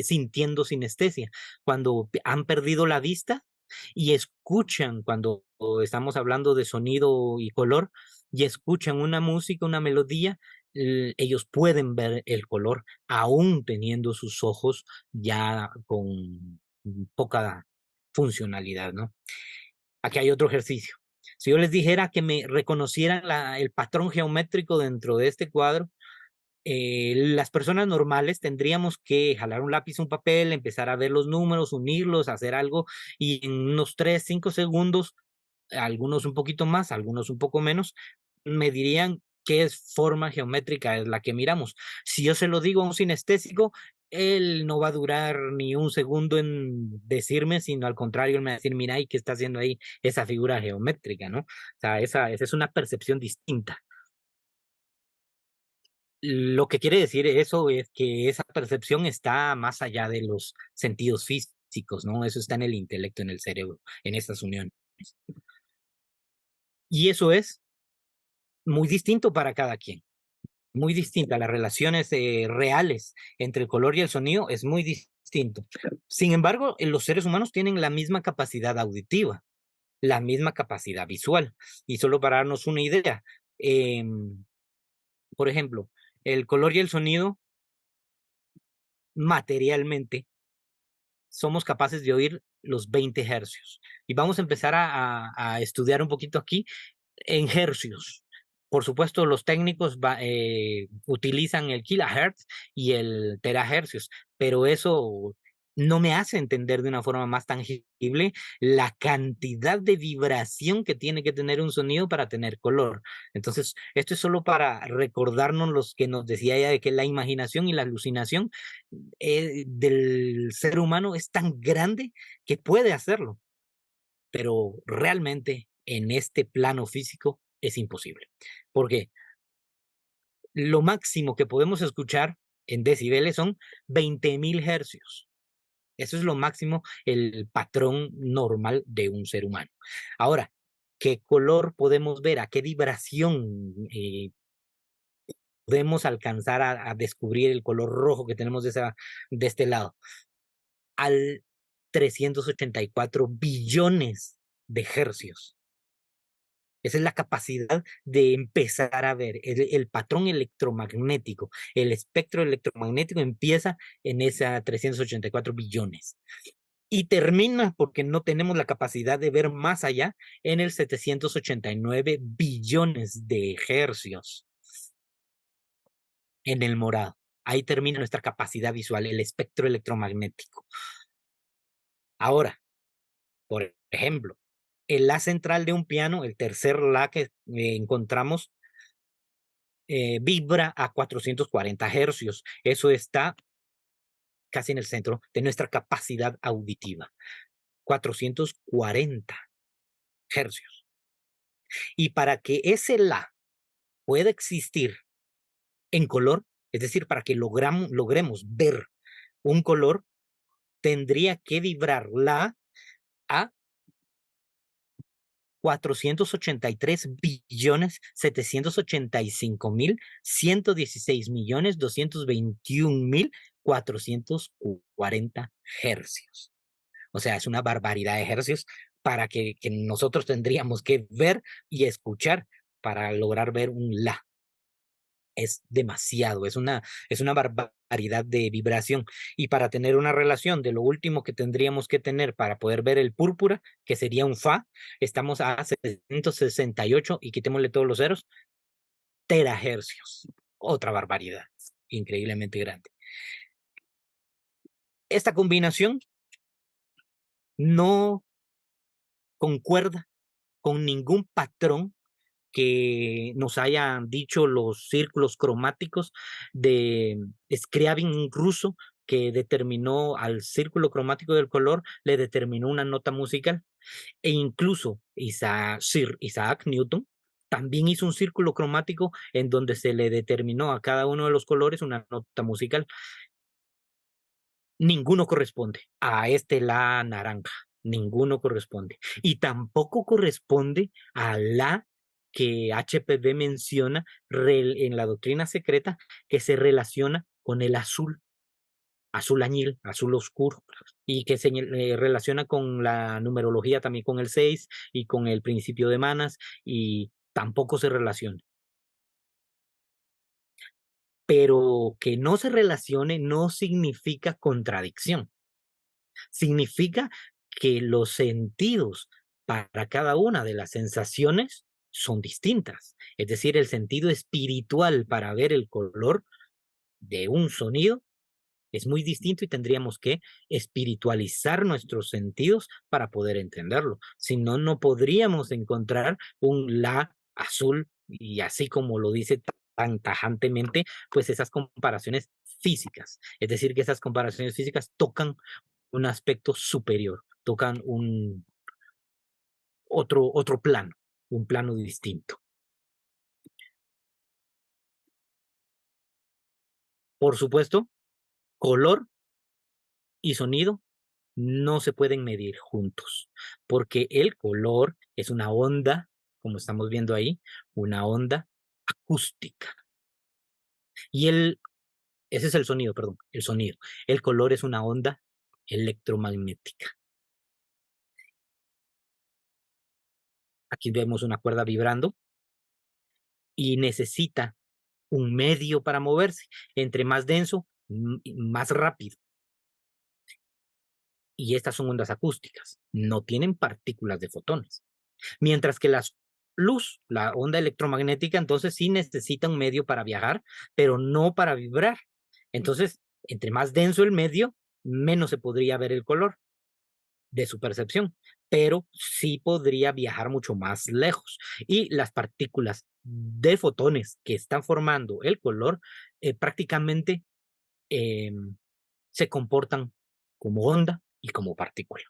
sintiendo sinestesia cuando han perdido la vista y escuchan, cuando estamos hablando de sonido y color, y escuchan una música, una melodía, ellos pueden ver el color aún teniendo sus ojos ya con poca funcionalidad, ¿no? Aquí hay otro ejercicio. Si yo les dijera que me reconocieran el patrón geométrico dentro de este cuadro, las personas normales tendríamos que jalar un lápiz, un papel, empezar a ver los números, unirlos, hacer algo, y en unos 3, 5 segundos, algunos un poquito más, algunos un poco menos, me dirían qué forma geométrica es la que miramos. Si yo se lo digo a un sinestésico, él no va a durar ni un segundo en decirme, sino al contrario, él me va a decir: mira, ¿y qué está haciendo ahí esa figura geométrica, no? O sea, esa es una percepción distinta. Lo que quiere decir eso es que esa percepción está más allá de los sentidos físicos, ¿no? Eso está en el intelecto, en el cerebro, en estas uniones. Y eso es muy distinto para cada quien, muy distinta. Las relaciones reales entre el color y el sonido es muy distinto. Sin embargo, los seres humanos tienen la misma capacidad auditiva, la misma capacidad visual. Y solo para darnos una idea, por ejemplo, el color y el sonido materialmente somos capaces de oír los 20 hercios. Y vamos a empezar a estudiar un poquito aquí en hercios. Por supuesto, los técnicos utilizan el kilohertz y el terahercios, pero eso no me hace entender de una forma más tangible la cantidad de vibración que tiene que tener un sonido para tener color. Entonces, esto es solo para recordarnos los que nos decía ella de que la imaginación y la alucinación del ser humano es tan grande que puede hacerlo, pero realmente en este plano físico es imposible. Porque lo máximo que podemos escuchar en decibeles son 20.000 hercios. Eso es lo máximo, el patrón normal de un ser humano. Ahora, ¿qué color podemos ver? ¿A qué vibración podemos alcanzar a descubrir el color rojo que tenemos de este lado, al 384 billones de hercios. Esa es la capacidad de empezar a ver el patrón electromagnético. El espectro electromagnético empieza en esa 384 billones y termina, porque no tenemos la capacidad de ver más allá, en el 789 billones de hercios, en el morado. Ahí termina nuestra capacidad visual, el espectro electromagnético. Ahora, por ejemplo, el la central de un piano, el tercer la que encontramos, vibra a 440 hercios. Eso está casi en el centro de nuestra capacidad auditiva. 440 hercios. Y para que ese la pueda existir en color, es decir, para que logremos ver un color, tendría que vibrar la a 483 billones 785 mil 116 millones 221 mil 440 hercios. O sea, es una barbaridad de hercios para que nosotros tendríamos que ver y escuchar para lograr ver un la. Es demasiado, es una barbaridad de vibración. Y para tener una relación de lo último que tendríamos que tener para poder ver el púrpura, que sería un fa, estamos a 768 y quitémosle todos los ceros, terahercios. Otra barbaridad, increíblemente grande. Esta combinación no concuerda con ningún patrón que nos hayan dicho los círculos cromáticos de Scriabin ruso, que determinó al círculo cromático del color, le determinó una nota musical. E incluso Sir Isaac Newton también hizo un círculo cromático en donde se le determinó a cada uno de los colores una nota musical. Ninguno corresponde a este la naranja, ninguno corresponde. Y tampoco corresponde a la que HPV menciona en la doctrina secreta, que se relaciona con el azul, azul añil, azul oscuro, y que se relaciona con la numerología también con el 6 y con el principio de manas, y tampoco se relaciona. Pero que no se relacione no significa contradicción. Significa que los sentidos para cada una de las sensaciones son distintas. Es decir, el sentido espiritual para ver el color de un sonido es muy distinto y tendríamos que espiritualizar nuestros sentidos para poder entenderlo. Si no, no podríamos encontrar un la azul y así como lo dice tan tajantemente, pues esas comparaciones físicas. Es decir, que esas comparaciones físicas tocan un aspecto superior, tocan otro plano, un plano distinto. Por supuesto, color y sonido no se pueden medir juntos, porque el color es una onda, como estamos viendo ahí, una onda acústica. Y ese es el sonido, perdón, el sonido. El color es una onda electromagnética. Aquí vemos una cuerda vibrando y necesita un medio para moverse. Entre más denso, más rápido. Y estas son ondas acústicas, no tienen partículas de fotones. Mientras que la luz, la onda electromagnética, entonces sí necesita un medio para viajar, pero no para vibrar. Entonces, entre más denso el medio, menos se podría ver el color de su percepción, pero sí podría viajar mucho más lejos. Y las partículas de fotones que están formando el color prácticamente eh, se comportan como onda y como partícula.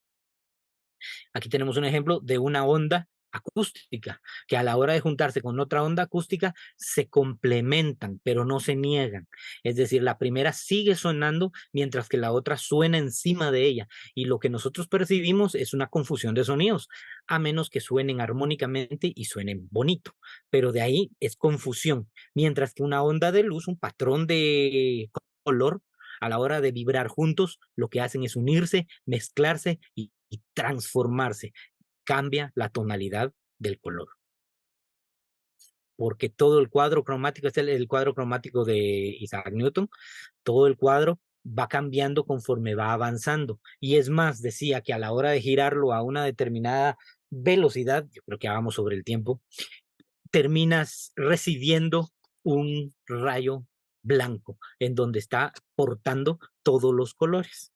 Aquí tenemos un ejemplo de una onda acústica, que a la hora de juntarse con otra onda acústica se complementan, pero no se niegan. Es decir, la primera sigue sonando mientras que la otra suena encima de ella. Y lo que nosotros percibimos es una confusión de sonidos, a menos que suenen armónicamente y suenen bonito. Pero de ahí es confusión. Mientras que una onda de luz, un patrón de color, a la hora de vibrar juntos, lo que hacen es unirse, mezclarse y transformarse. Cambia la tonalidad del color. Porque todo el cuadro cromático, es el cuadro cromático de Isaac Newton, todo el cuadro va cambiando conforme va avanzando. Y es más, decía que a la hora de girarlo a una determinada velocidad, yo creo que vamos sobre el tiempo, terminas recibiendo un rayo blanco en donde está portando todos los colores.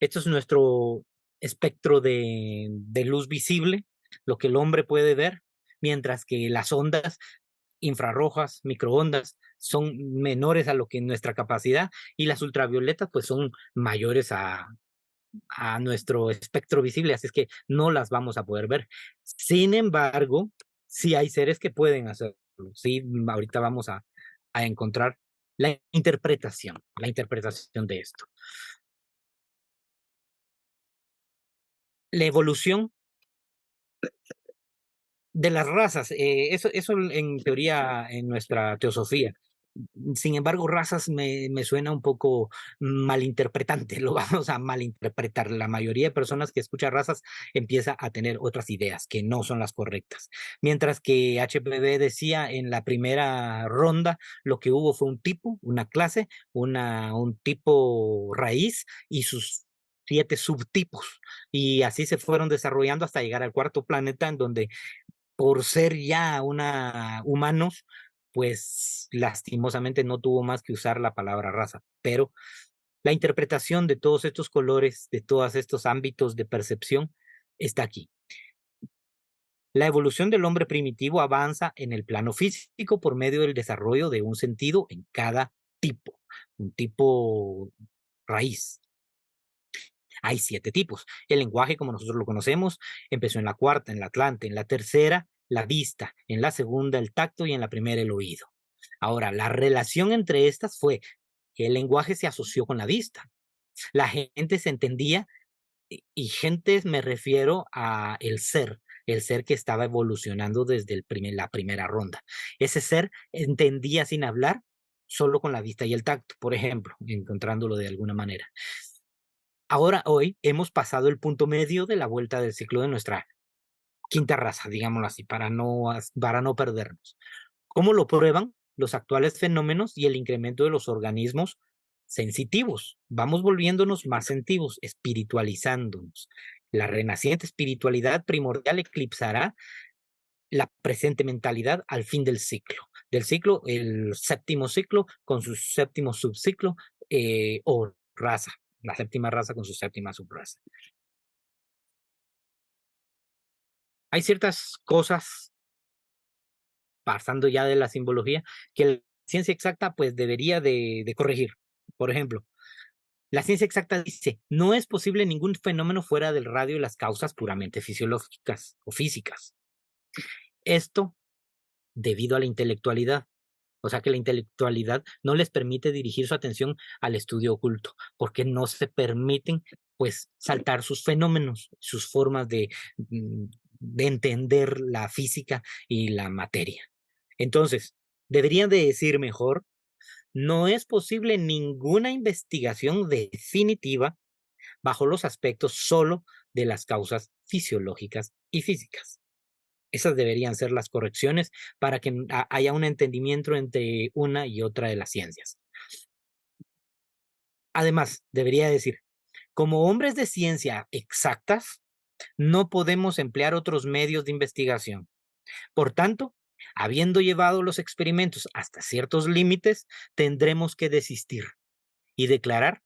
Esto es nuestro espectro de luz visible, lo que el hombre puede ver, mientras que las ondas infrarrojas, microondas, son menores a lo que nuestra capacidad y las ultravioletas pues son mayores a nuestro espectro visible, así es que no las vamos a poder ver. Sin embargo, sí hay seres que pueden hacerlo. Sí, ahorita vamos a encontrar la interpretación de esto. La evolución de las razas, eso en teoría en nuestra teosofía. Sin embargo, razas me suena un poco malinterpretante, lo vamos a malinterpretar. La mayoría de personas que escuchan razas empieza a tener otras ideas que no son las correctas. Mientras que HPV decía en la primera ronda, lo que hubo fue un tipo, una clase, un tipo raíz y sus 7 subtipos. Y así se fueron desarrollando hasta llegar al cuarto planeta en donde por ser ya humanos, pues lastimosamente no tuvo más que usar la palabra raza. Pero la interpretación de todos estos colores, de todos estos ámbitos de percepción, está aquí. La evolución del hombre primitivo avanza en el plano físico por medio del desarrollo de un sentido en cada tipo, un tipo raíz. Hay 7 tipos. El lenguaje, como nosotros lo conocemos, empezó en la cuarta, en la atlante, en la tercera, la vista, en la segunda, el tacto y en la primera, el oído. Ahora, la relación entre estas fue que el lenguaje se asoció con la vista. La gente se entendía, y gente me refiero a el ser que estaba evolucionando desde la primera ronda. Ese ser entendía sin hablar, solo con la vista y el tacto, por ejemplo, encontrándolo de alguna manera. Ahora, hoy, hemos pasado el punto medio de la vuelta del ciclo de nuestra quinta raza, digámoslo así, para no perdernos. ¿Cómo lo prueban los actuales fenómenos y el incremento de los organismos sensitivos? Vamos volviéndonos más sensitivos, espiritualizándonos. La renaciente espiritualidad primordial eclipsará la presente mentalidad al fin del ciclo, el séptimo ciclo con su séptimo subciclo o raza, la séptima raza con su séptima subraza. Hay ciertas cosas, pasando ya de la simbología, que la ciencia exacta pues debería de corregir. Por ejemplo, la ciencia exacta dice, no es posible ningún fenómeno fuera del radio de las causas puramente fisiológicas o físicas. Esto debido a la intelectualidad. O sea que la intelectualidad no les permite dirigir su atención al estudio oculto, porque no se permiten, pues, saltar sus fenómenos, sus formas de entender la física y la materia. Entonces, deberían de decir mejor, no es posible ninguna investigación definitiva bajo los aspectos solo de las causas fisiológicas y físicas. Esas deberían ser las correcciones para que haya un entendimiento entre una y otra de las ciencias. Además, debería decir, como hombres de ciencia exactas, no podemos emplear otros medios de investigación. Por tanto, habiendo llevado los experimentos hasta ciertos límites, tendremos que desistir y declarar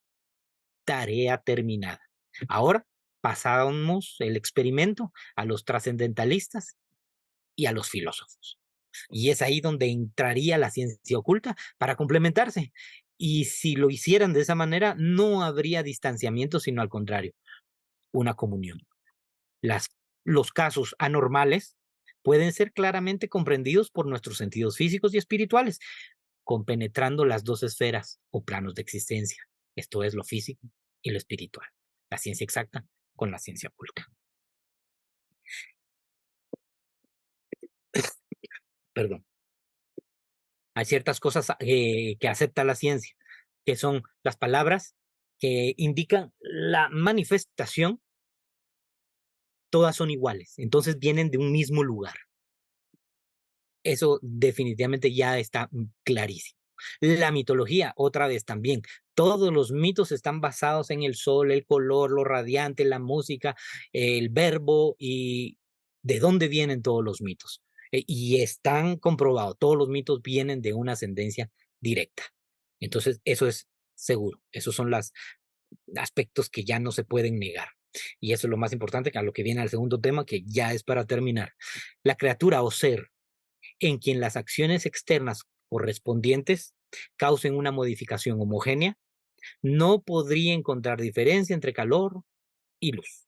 tarea terminada. Ahora pasamos el experimento a los trascendentalistas y a los filósofos. Y es ahí donde entraría la ciencia oculta para complementarse. Y si lo hicieran de esa manera, no habría distanciamiento, sino al contrario, una comunión. Los casos anormales pueden ser claramente comprendidos por nuestros sentidos físicos y espirituales, compenetrando las dos esferas o planos de existencia. Esto es lo físico y lo espiritual. La ciencia exacta con la ciencia oculta. Perdón. Hay ciertas cosas que acepta la ciencia, que son las palabras que indican la manifestación, todas son iguales, entonces vienen de un mismo lugar. Eso definitivamente ya está clarísimo. La mitología, otra vez también, todos los mitos están basados en el sol, el color, lo radiante, la música, el verbo y de dónde vienen todos los mitos. Y están comprobados, todos los mitos vienen de una ascendencia directa. Entonces, eso es seguro, esos son los aspectos que ya no se pueden negar. Y eso es lo más importante, que a lo que viene al segundo tema, que ya es para terminar. La criatura o ser en quien las acciones externas correspondientes causen una modificación homogénea, no podría encontrar diferencia entre calor y luz.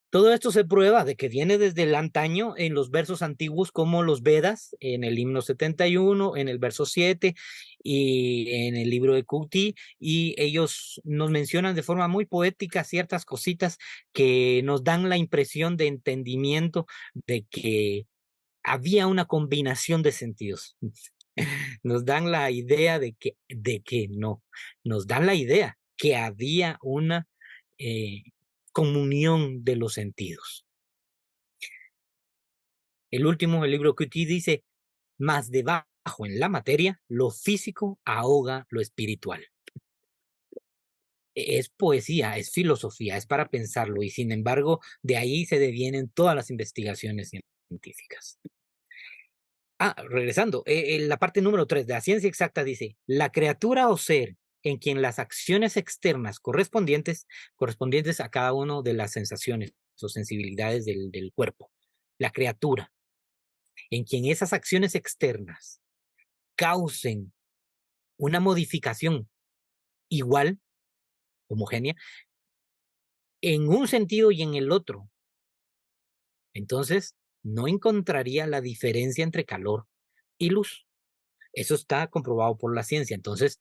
Todo esto se prueba de que viene desde el antaño en los versos antiguos como los Vedas, en el himno 71, en el verso 7 y en el libro de Kuti, y ellos nos mencionan de forma muy poética ciertas cositas que nos dan la impresión de entendimiento de que había una combinación de sentidos. Nos dan la idea de que no, nos dan la idea que había una eh, comunión de los sentidos. El último, el libro Kuti dice, más debajo en la materia, lo físico ahoga lo espiritual. Es poesía, es filosofía, es para pensarlo y sin embargo de ahí se devienen todas las investigaciones científicas. Regresando, la parte número 3 de la ciencia exacta dice, la criatura o ser en quien las acciones externas correspondientes a cada una de las sensaciones o sensibilidades del cuerpo, la criatura, en quien esas acciones externas causen una modificación igual, homogénea, en un sentido y en el otro, entonces no encontraría la diferencia entre calor y luz. Eso está comprobado por la ciencia. Entonces,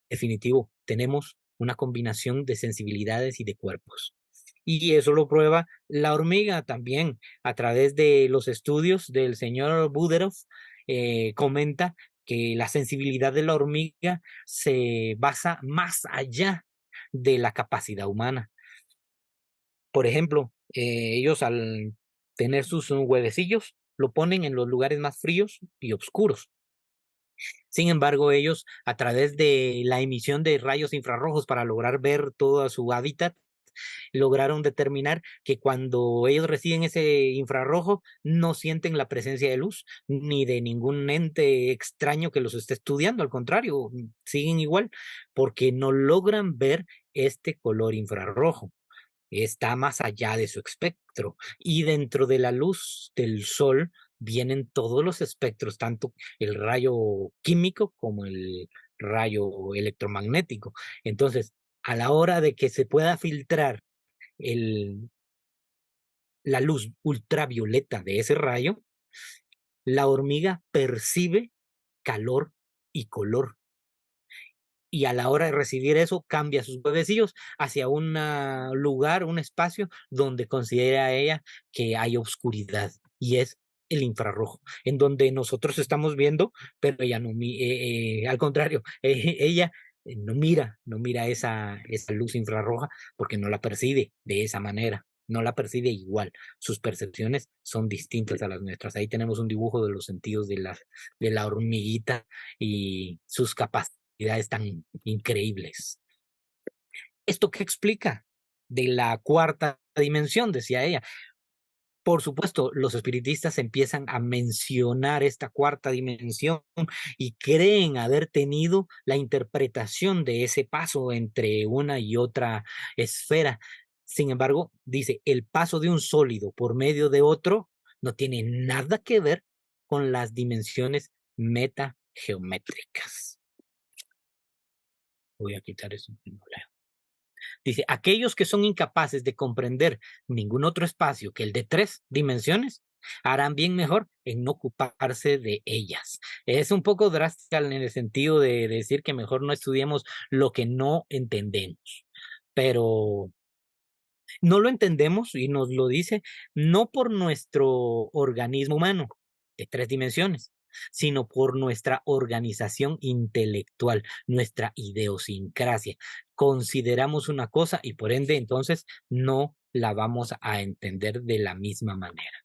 definitivo, tenemos una combinación de sensibilidades y de cuerpos. Y eso lo prueba la hormiga también a través de los estudios del señor Buderov. Comenta que la sensibilidad de la hormiga se basa más allá de la capacidad humana. Por ejemplo, ellos al tener sus huevecillos, lo ponen en los lugares más fríos y oscuros. Sin embargo, ellos, a través de la emisión de rayos infrarrojos para lograr ver todo su hábitat, lograron determinar que cuando ellos reciben ese infrarrojo, no sienten la presencia de luz ni de ningún ente extraño que los esté estudiando. Al contrario, siguen igual porque no logran ver este color infrarrojo. Está más allá de su espectro. Y dentro de la luz del sol vienen todos los espectros, tanto el rayo químico como el rayo electromagnético. Entonces, a la hora de que se pueda filtrar el, la luz ultravioleta de ese rayo, la hormiga percibe calor y color. Y a la hora de recibir eso, cambia sus huevecillos hacia un lugar, un espacio donde considera ella que hay oscuridad y es el infrarrojo, en donde nosotros estamos viendo, pero ella no, al contrario, ella no mira esa luz infrarroja porque no la percibe de esa manera, no la percibe igual, sus percepciones son distintas a las nuestras. Ahí tenemos un dibujo de los sentidos de la hormiguita y sus capacidades tan increíbles. ¿Esto qué explica? De la cuarta dimensión, decía ella. Por supuesto, los espiritistas empiezan a mencionar esta cuarta dimensión y creen haber tenido la interpretación de ese paso entre una y otra esfera. Sin embargo, dice, el paso de un sólido por medio de otro no tiene nada que ver con las dimensiones metageométricas. Voy a quitar eso. Dice, aquellos que son incapaces de comprender ningún otro espacio que el de 3 dimensiones, harán bien mejor en no ocuparse de ellas. Es un poco drástica en el sentido de decir que mejor no estudiemos lo que no entendemos, pero no lo entendemos y nos lo dice no por nuestro organismo humano de 3 dimensiones, sino por nuestra organización intelectual, nuestra idiosincrasia. Consideramos una cosa y por ende entonces no la vamos a entender de la misma manera.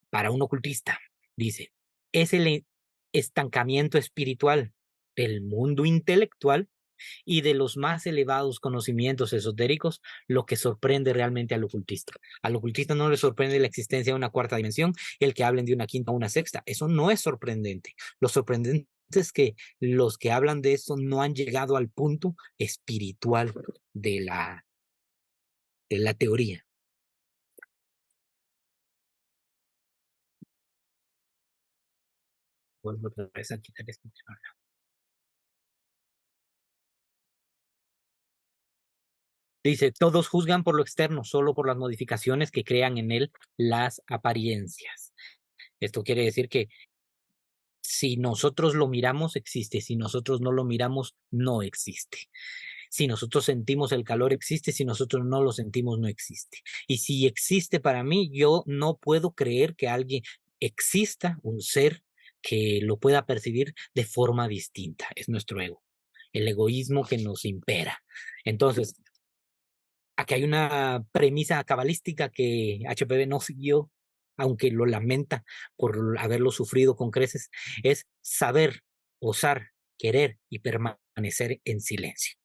Para un ocultista, dice, es el estancamiento espiritual del mundo intelectual y de los más elevados conocimientos esotéricos lo que sorprende realmente al ocultista. Al ocultista no le sorprende la existencia de una cuarta dimensión y el que hablen de una quinta o una sexta. Eso no es sorprendente. Lo sorprendente es que los que hablan de eso no han llegado al punto espiritual de la teoría. Vuelvo otra vez a quitar esto. Dice, todos juzgan por lo externo, solo por las modificaciones que crean en él las apariencias. Esto quiere decir que si nosotros lo miramos, existe. Si nosotros no lo miramos, no existe. Si nosotros sentimos el calor, existe. Si nosotros no lo sentimos, no existe. Y si existe para mí, yo no puedo creer que alguien exista, un ser que lo pueda percibir de forma distinta. Es nuestro ego, el egoísmo que nos impera. Entonces, aquí hay una premisa cabalística que HPV no siguió, aunque lo lamenta por haberlo sufrido con creces, es saber, osar, querer y permanecer en silencio.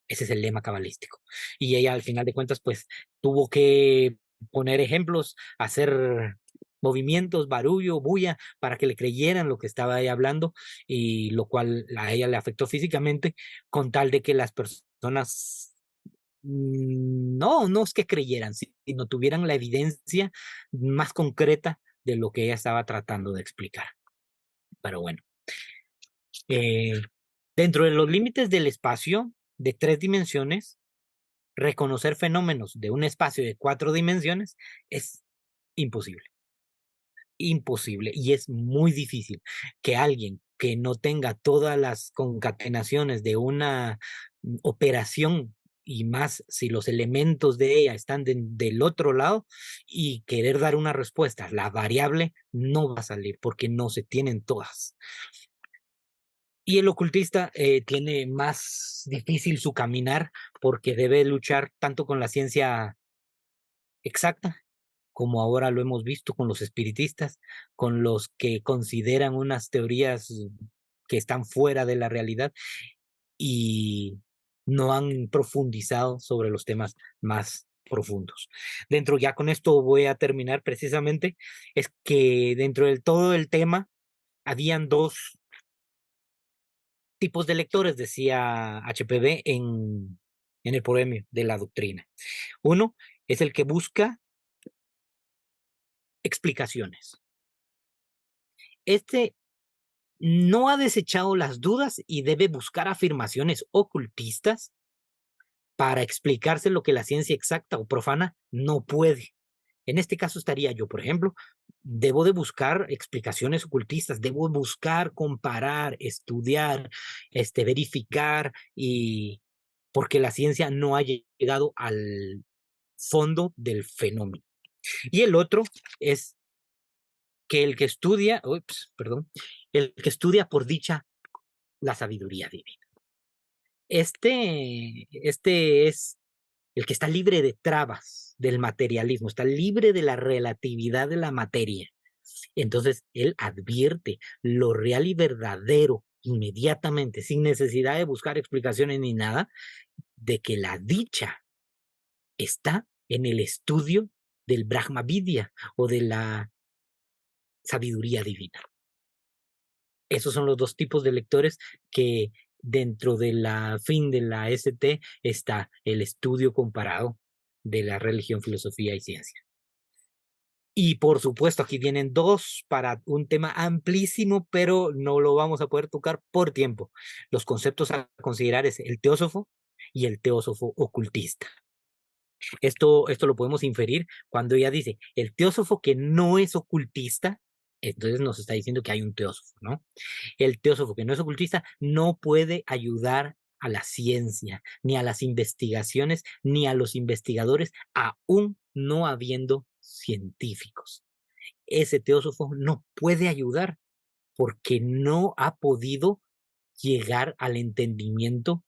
Ese es el lema cabalístico. Y ella, al final de cuentas, pues tuvo que poner ejemplos, hacer movimientos, barullo, bulla, para que le creyeran lo que estaba ella hablando, y lo cual a ella le afectó físicamente, con tal de que las personas no es que creyeran, sino tuvieran la evidencia más concreta de lo que ella estaba tratando de explicar. Pero bueno, eh, dentro de los límites del espacio de 3 dimensiones, reconocer fenómenos de un espacio de 4 dimensiones es imposible. Imposible y es muy difícil que alguien que no tenga todas las concatenaciones de una operación y más si los elementos de ella están del otro lado y querer dar una respuesta, la variable no va a salir porque no se tienen todas. Y el ocultista tiene más difícil su caminar porque debe luchar tanto con la ciencia exacta como ahora lo hemos visto con los espiritistas, con los que consideran unas teorías que están fuera de la realidad y no han profundizado sobre los temas más profundos. Dentro, ya con esto voy a terminar precisamente, es que dentro del todo el tema habían 2 tipos de lectores, decía HPV en el poema de la doctrina. Uno es el que busca explicaciones. Este no ha desechado las dudas y debe buscar afirmaciones ocultistas para explicarse lo que la ciencia exacta o profana no puede. En este caso estaría yo, por ejemplo, debo de buscar explicaciones ocultistas, debo buscar, comparar, estudiar, verificar, y porque la ciencia no ha llegado al fondo del fenómeno. Y el otro es que el que estudia, perdón, el que estudia por dicha la sabiduría divina. Este es el que está libre de trabas del materialismo, está libre de la relatividad de la materia. Entonces, él advierte lo real y verdadero inmediatamente, sin necesidad de buscar explicaciones ni nada, de que la dicha está en el estudio del Brahma Vidya o de la sabiduría divina. Esos son los 2 tipos de lectores que dentro de la fin de la ST está el estudio comparado de la religión, filosofía y ciencia. Y por supuesto, aquí vienen dos para un tema amplísimo, pero no lo vamos a poder tocar por tiempo. Los conceptos a considerar es el teósofo y el teósofo ocultista. Esto lo podemos inferir cuando ella dice el teósofo que no es ocultista, entonces nos está diciendo que hay un teósofo, ¿no? El teósofo que no es ocultista no puede ayudar a la ciencia, ni a las investigaciones, ni a los investigadores, aún no habiendo científicos. Ese teósofo no puede ayudar porque no ha podido llegar al entendimiento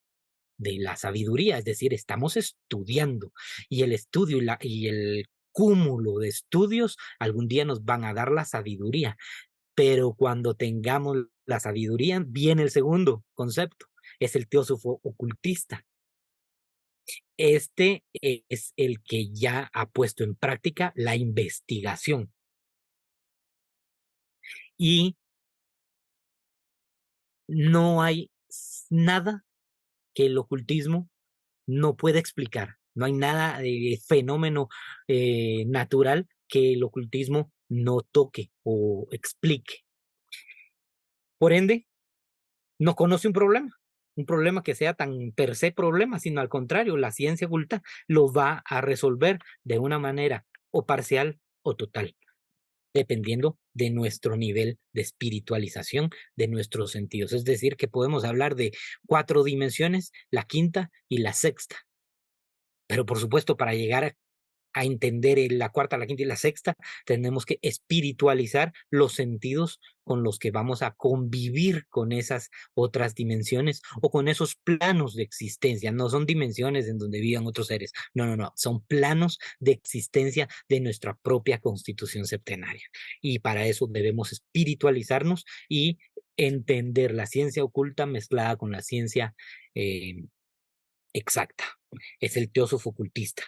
de la sabiduría, es decir, estamos estudiando y el estudio y el cúmulo de estudios algún día nos van a dar la sabiduría, pero cuando tengamos la sabiduría viene el segundo concepto, es el teósofo ocultista. Este es el que ya ha puesto en práctica la investigación y no hay nada que el ocultismo no puede explicar. No hay nada de fenómeno natural que el ocultismo no toque o explique. Por ende, no conoce un problema que sea tan per se problema, sino al contrario, la ciencia oculta lo va a resolver de una manera o parcial o total, dependiendo de nuestro nivel de espiritualización de nuestros sentidos. Es decir, que podemos hablar de 4 dimensiones, la quinta y la sexta. Pero por supuesto, para llegar a entender la cuarta, la quinta y la sexta, tenemos que espiritualizar los sentidos con los que vamos a convivir con esas otras dimensiones o con esos planos de existencia. No son dimensiones en donde vivan otros seres. No, no, no. Son planos de existencia de nuestra propia constitución septenaria. Y para eso debemos espiritualizarnos y entender la ciencia oculta mezclada con la ciencia exacta. Es el teósofo ocultista,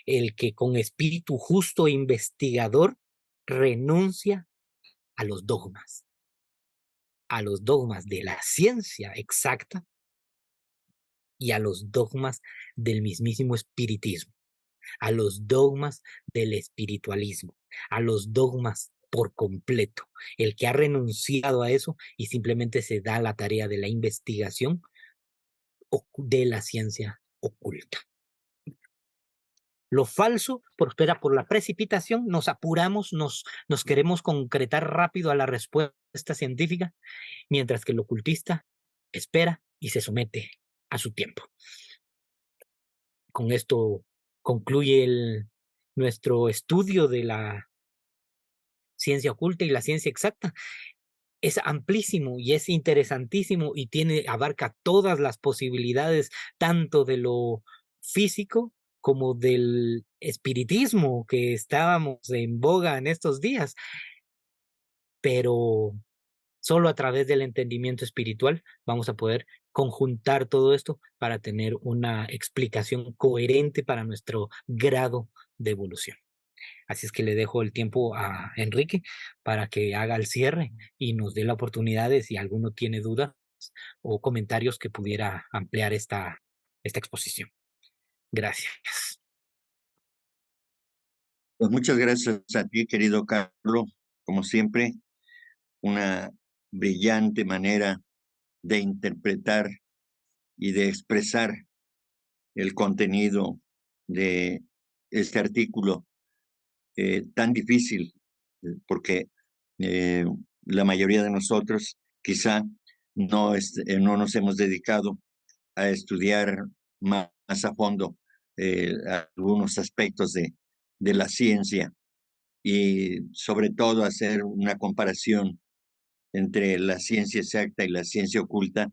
el que con espíritu justo e investigador renuncia a los dogmas de la ciencia exacta y a los dogmas del mismísimo espiritismo, a los dogmas del espiritualismo, a los dogmas por completo. El que ha renunciado a eso y simplemente se da la tarea de la investigación de la ciencia oculta. Lo falso prospera por la precipitación, nos apuramos, nos queremos concretar rápido a la respuesta científica, mientras que el ocultista espera y se somete a su tiempo. Con esto concluye nuestro estudio de la ciencia oculta y la ciencia exacta. Es amplísimo y es interesantísimo y abarca todas las posibilidades, tanto de lo físico como del espiritismo que estábamos en boga en estos días, pero solo a través del entendimiento espiritual vamos a poder conjuntar todo esto para tener una explicación coherente para nuestro grado de evolución. Así es que le dejo el tiempo a Enrique para que haga el cierre y nos dé la oportunidad de si alguno tiene dudas o comentarios que pudiera ampliar esta exposición. Gracias. Pues muchas gracias a ti, querido Carlos. Como siempre, una brillante manera de interpretar y de expresar el contenido de este artículo tan difícil, porque eh, la mayoría de nosotros quizá no nos hemos dedicado a estudiar más a fondo algunos aspectos de la ciencia y sobre todo hacer una comparación entre la ciencia exacta y la ciencia oculta,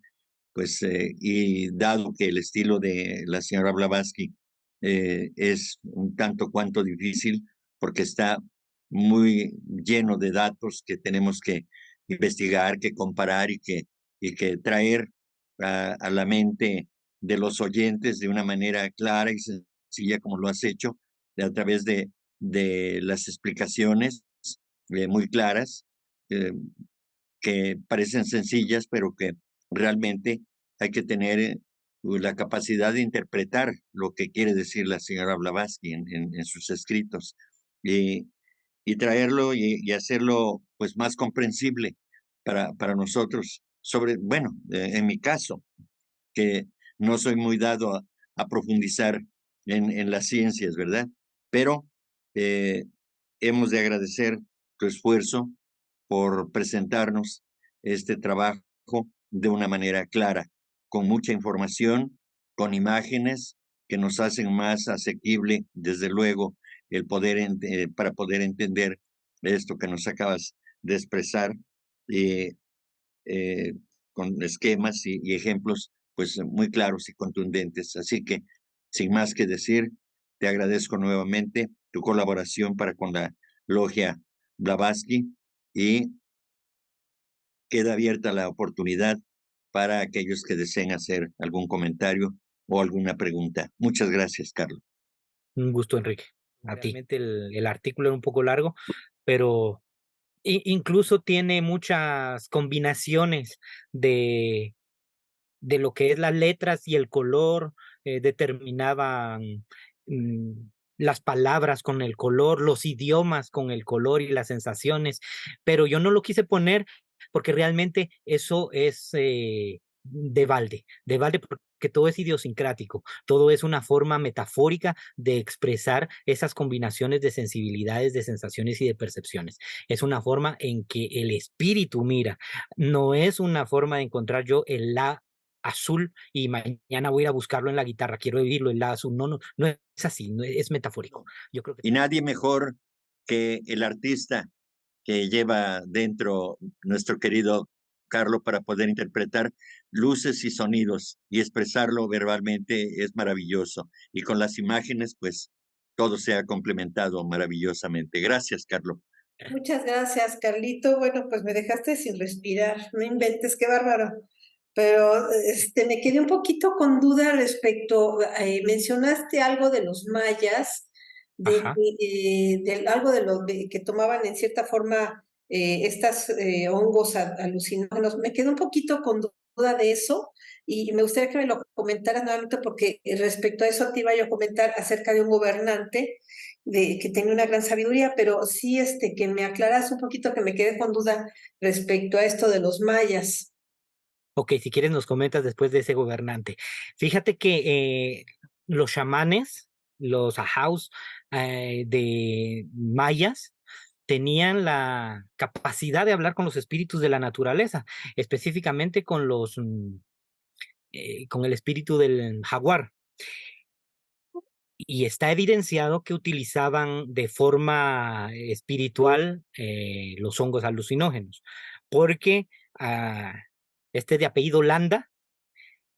pues, y dado que el estilo de la señora Blavatsky es un tanto cuanto difícil, porque está muy lleno de datos que tenemos que investigar, que comparar y que traer a la mente de los oyentes de una manera clara y sencilla, como lo has hecho, a través de las explicaciones muy claras. Que parecen sencillas, pero que realmente hay que tener la capacidad de interpretar lo que quiere decir la señora Blavatsky en sus escritos. Y y traerlo y hacerlo pues más comprensible para nosotros. Bueno, en mi caso, que no soy muy dado a profundizar en las ciencias, ¿verdad? Pero eh, hemos de agradecer tu esfuerzo por presentarnos este trabajo de una manera clara, con mucha información, con imágenes que nos hacen más asequible, desde luego, para poder entender esto que nos acabas de expresar, eh, eh, con esquemas y ejemplos pues muy claros y contundentes. Así que, sin más que decir, te agradezco nuevamente tu colaboración para con la logia Blavatsky y queda abierta la oportunidad para aquellos que deseen hacer algún comentario o alguna pregunta. Muchas gracias, Carlos. Un gusto, Enrique. A ti. Realmente el artículo era un poco largo, pero incluso tiene muchas combinaciones de lo que es las letras y el color, determinaban mm, las palabras con el color, los idiomas con el color y las sensaciones, pero yo no lo quise poner porque realmente eso es de balde porque todo es idiosincrático, todo es una forma metafórica de expresar esas combinaciones de sensibilidades, de sensaciones y de percepciones. Es una forma en que el espíritu mira, no es una forma de encontrar yo el la azul y mañana voy a ir a buscarlo en la guitarra, quiero vivirlo en la azul. No, no, no es así, no es metafórico. Yo creo que Y nadie mejor que el artista que lleva dentro nuestro querido Carlos para poder interpretar luces y sonidos y expresarlo verbalmente es maravilloso. Y con las imágenes, pues todo se ha complementado maravillosamente. Gracias, Carlos. Muchas gracias, Carlito. Bueno, pues me dejaste sin respirar. No inventes, qué bárbaro. Pero me quedé un poquito con duda respecto, mencionaste algo de los mayas, ajá. algo de lo que tomaban en cierta forma estas hongos alucinógenos. Me quedé un poquito con duda de eso y me gustaría que me lo comentaras nuevamente porque respecto a eso te iba yo a comentar acerca de un gobernante que tenía una gran sabiduría, pero sí que me aclaras un poquito que me quedé con duda respecto a esto de los mayas. Ok, si quieres nos comentas después de ese gobernante. Fíjate que los chamanes, los ajaus de mayas, tenían la capacidad de hablar con los espíritus de la naturaleza, específicamente con con el espíritu del jaguar. Y está evidenciado que utilizaban de forma espiritual los hongos alucinógenos, porque este de apellido Landa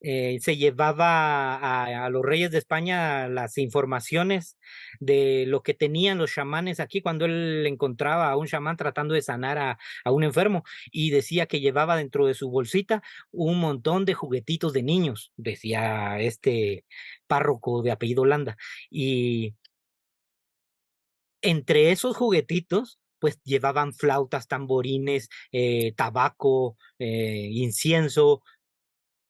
se llevaba a los reyes de España las informaciones de lo que tenían los chamanes aquí cuando él encontraba a un chamán tratando de sanar a un enfermo y decía que llevaba dentro de su bolsita un montón de juguetitos de niños, decía este párroco de apellido Landa. Y entre esos juguetitos, pues llevaban flautas, tamborines, tabaco, incienso,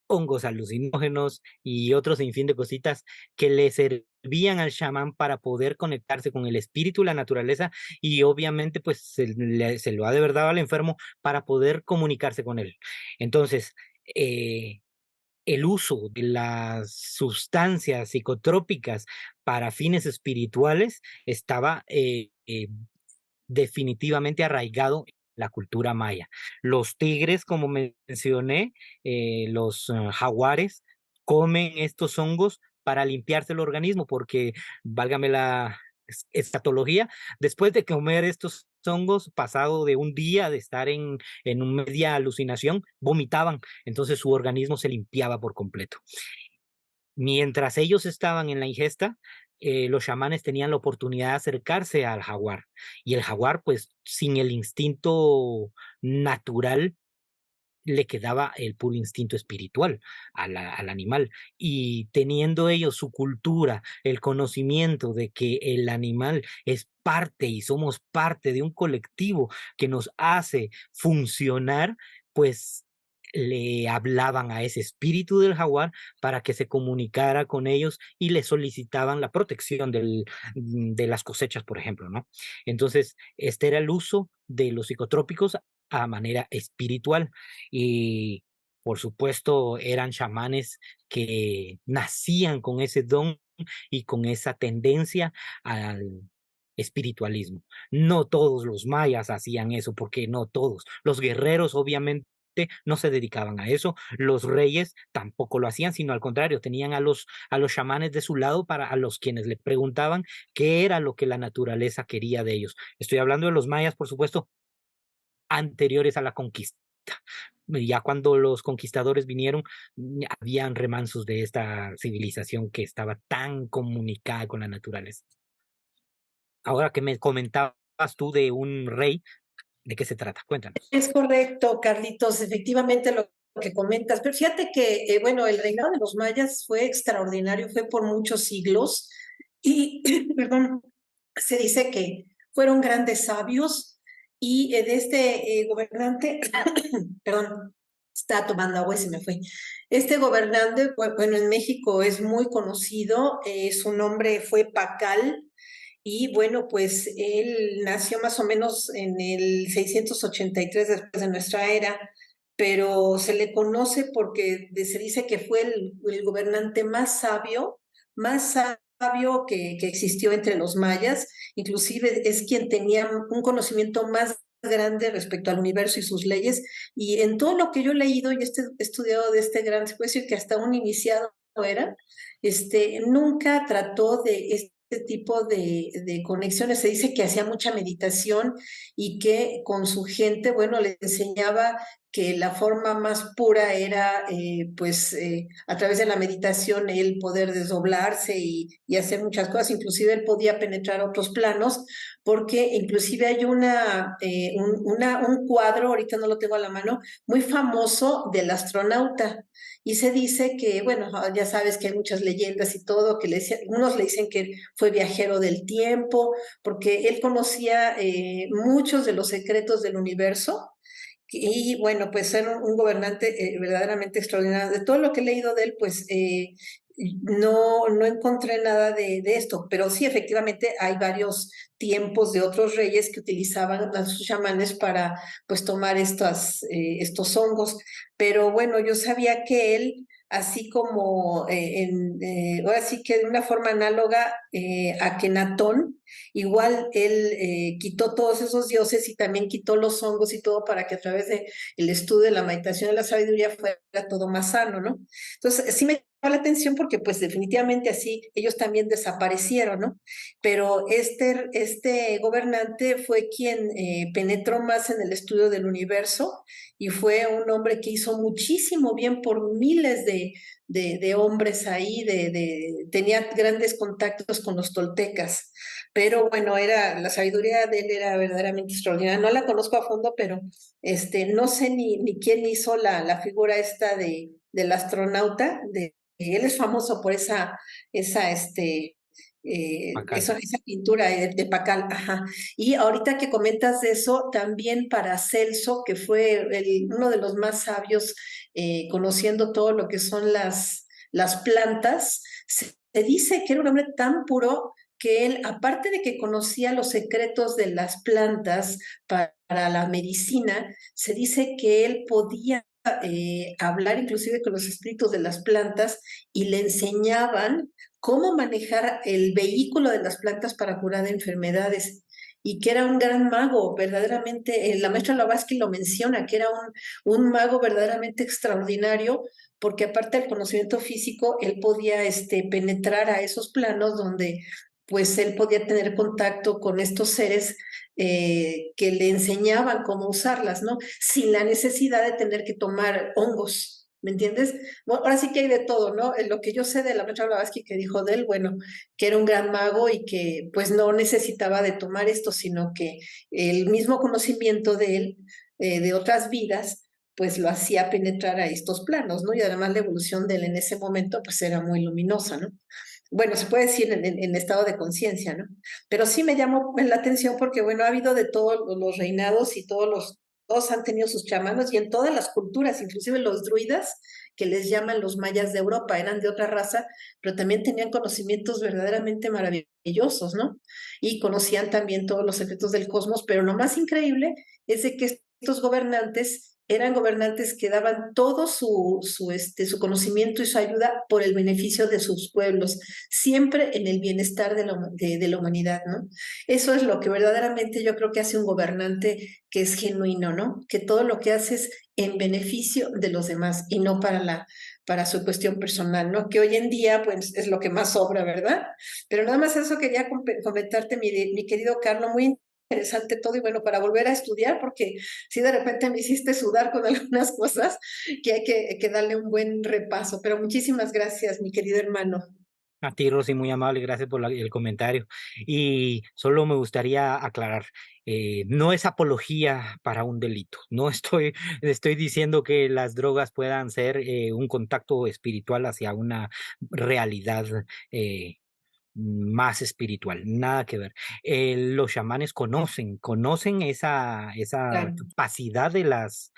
hongos alucinógenos y otro sinfín de cositas que le servían al chamán para poder conectarse con el espíritu, la naturaleza y obviamente pues se lo ha de verdad al enfermo para poder comunicarse con él. Entonces, el uso de las sustancias psicotrópicas para fines espirituales estaba definitivamente arraigado en la cultura maya. Los tigres, como mencioné, los jaguares, comen estos hongos para limpiarse el organismo, porque, válgame la estatología, después de comer estos hongos, pasado de un día de estar en una media alucinación, vomitaban, entonces su organismo se limpiaba por completo. Mientras ellos estaban en la ingesta, los chamanes tenían la oportunidad de acercarse al jaguar. Y el jaguar, pues, sin el instinto natural, le quedaba el puro instinto espiritual al animal. Y teniendo ellos su cultura, el conocimiento de que el animal es parte y somos parte de un colectivo que nos hace funcionar, pues le hablaban a ese espíritu del jaguar para que se comunicara con ellos y le solicitaban la protección de las cosechas, por ejemplo, ¿no? Entonces, este era el uso de los psicotrópicos a manera espiritual y, por supuesto, eran chamanes que nacían con ese don y con esa tendencia al espiritualismo. No todos los mayas hacían eso, porque no todos. Los guerreros, obviamente, no se dedicaban a eso. Los reyes tampoco lo hacían, sino al contrario, tenían a los chamanes de su lado para a los quienes le preguntaban qué era lo que la naturaleza quería de ellos. Estoy hablando de los mayas, por supuesto, anteriores a la conquista. Ya cuando los conquistadores vinieron, habían remansos de esta civilización que estaba tan comunicada con la naturaleza. Ahora que me comentabas tú de un rey, ¿de qué se trata? Cuéntanos. Es correcto, Carlitos, efectivamente lo que comentas. Pero fíjate que, bueno, el reinado de los mayas fue extraordinario, fue por muchos siglos y, perdón, se dice que fueron grandes sabios y de este gobernante, perdón, estaba tomando agua y se me fue. Este gobernante, bueno, en México es muy conocido, su nombre fue Pacal. Y bueno, pues él nació más o menos en el 683 después de nuestra era, pero se le conoce porque se dice que fue el gobernante más sabio que existió entre los mayas, inclusive es quien tenía un conocimiento más grande respecto al universo y sus leyes, y en todo lo que yo he leído y estudiado de este gran, se puede decir que hasta un iniciado era, nunca trató de tipo de conexiones. Se dice que hacía mucha meditación y que con su gente, bueno, le enseñaba que la forma más pura era, a través de la meditación, él poder desdoblarse y hacer muchas cosas. Inclusive él podía penetrar otros planos, porque inclusive hay un cuadro, ahorita no lo tengo a la mano, muy famoso del astronauta. Y se dice que, bueno, ya sabes que hay muchas leyendas y todo, que unos le dicen que fue viajero del tiempo, porque él conocía muchos de los secretos del universo. Y bueno, pues era un gobernante verdaderamente extraordinario. De todo lo que he leído de él, pues no encontré nada de esto, pero sí, efectivamente, hay varios tiempos de otros reyes que utilizaban a sus chamanes para pues tomar estos hongos. Pero bueno, yo sabía que él, así como ahora sí que de una forma análoga a Kenatón, igual él quitó todos esos dioses y también quitó los hongos y todo para que a través del estudio de la meditación de la sabiduría fuera todo más sano, ¿no? Entonces, sí me llama la atención porque pues definitivamente así ellos también desaparecieron, ¿no? Pero este gobernante fue quien penetró más en el estudio del universo y fue un hombre que hizo muchísimo bien por miles de hombres ahí, tenía grandes contactos con los toltecas, pero bueno, la sabiduría de él era verdaderamente extraordinaria. No la conozco a fondo, pero no sé ni quién hizo la figura esta del astronauta, él es famoso por esa pintura de Pacal, ajá. Y ahorita que comentas de eso, también para Celso, que fue uno de los más sabios, conociendo todo lo que son las plantas, se dice que era un hombre tan puro que él, aparte de que conocía los secretos de las plantas para la medicina, se dice que él podía hablar inclusive con los espíritus de las plantas y le enseñaban cómo manejar el vehículo de las plantas para curar enfermedades, y que era un gran mago, verdaderamente. La maestra Blavatsky lo menciona, que era un mago verdaderamente extraordinario, porque aparte del conocimiento físico, él podía penetrar a esos planos donde pues él podía tener contacto con estos seres que le enseñaban cómo usarlas, ¿no? Sin la necesidad de tener que tomar hongos, ¿me entiendes? Bueno, ahora sí que hay de todo, ¿no? Lo que yo sé de la maestra Blavatsky que dijo de él, bueno, que era un gran mago y que pues no necesitaba de tomar esto, sino que el mismo conocimiento de él, de otras vidas, pues lo hacía penetrar a estos planos, ¿no? Y además la evolución de él en ese momento pues era muy luminosa, ¿no? Bueno, se puede decir en estado de conciencia, ¿no? Pero sí me llamó la atención porque, bueno, ha habido de todos los reinados y todos todos han tenido sus chamanos y en todas las culturas, inclusive los druidas, que les llaman los mayas de Europa, eran de otra raza, pero también tenían conocimientos verdaderamente maravillosos, ¿no? Y conocían también todos los secretos del cosmos, pero lo más increíble es de que estos gobernantes eran gobernantes que daban todo su conocimiento y su ayuda por el beneficio de sus pueblos, siempre en el bienestar de la humanidad, ¿no? Eso es lo que verdaderamente yo creo que hace un gobernante que es genuino, ¿no? Que todo lo que hace es en beneficio de los demás y no para su cuestión personal, ¿no? Que hoy en día, pues, es lo que más sobra, ¿verdad? Pero nada más eso quería comentarte, mi querido Carlos, muy interesante todo y bueno, para volver a estudiar, porque si de repente me hiciste sudar con algunas cosas que hay que darle un buen repaso, pero muchísimas gracias, mi querido hermano. A ti, Rosy, muy amable, gracias por el comentario. Y solo me gustaría aclarar, no es apología para un delito. No estoy diciendo que las drogas puedan ser un contacto espiritual hacia una realidad más espiritual, nada que ver. Los chamanes conocen esa Claro. capacidad de las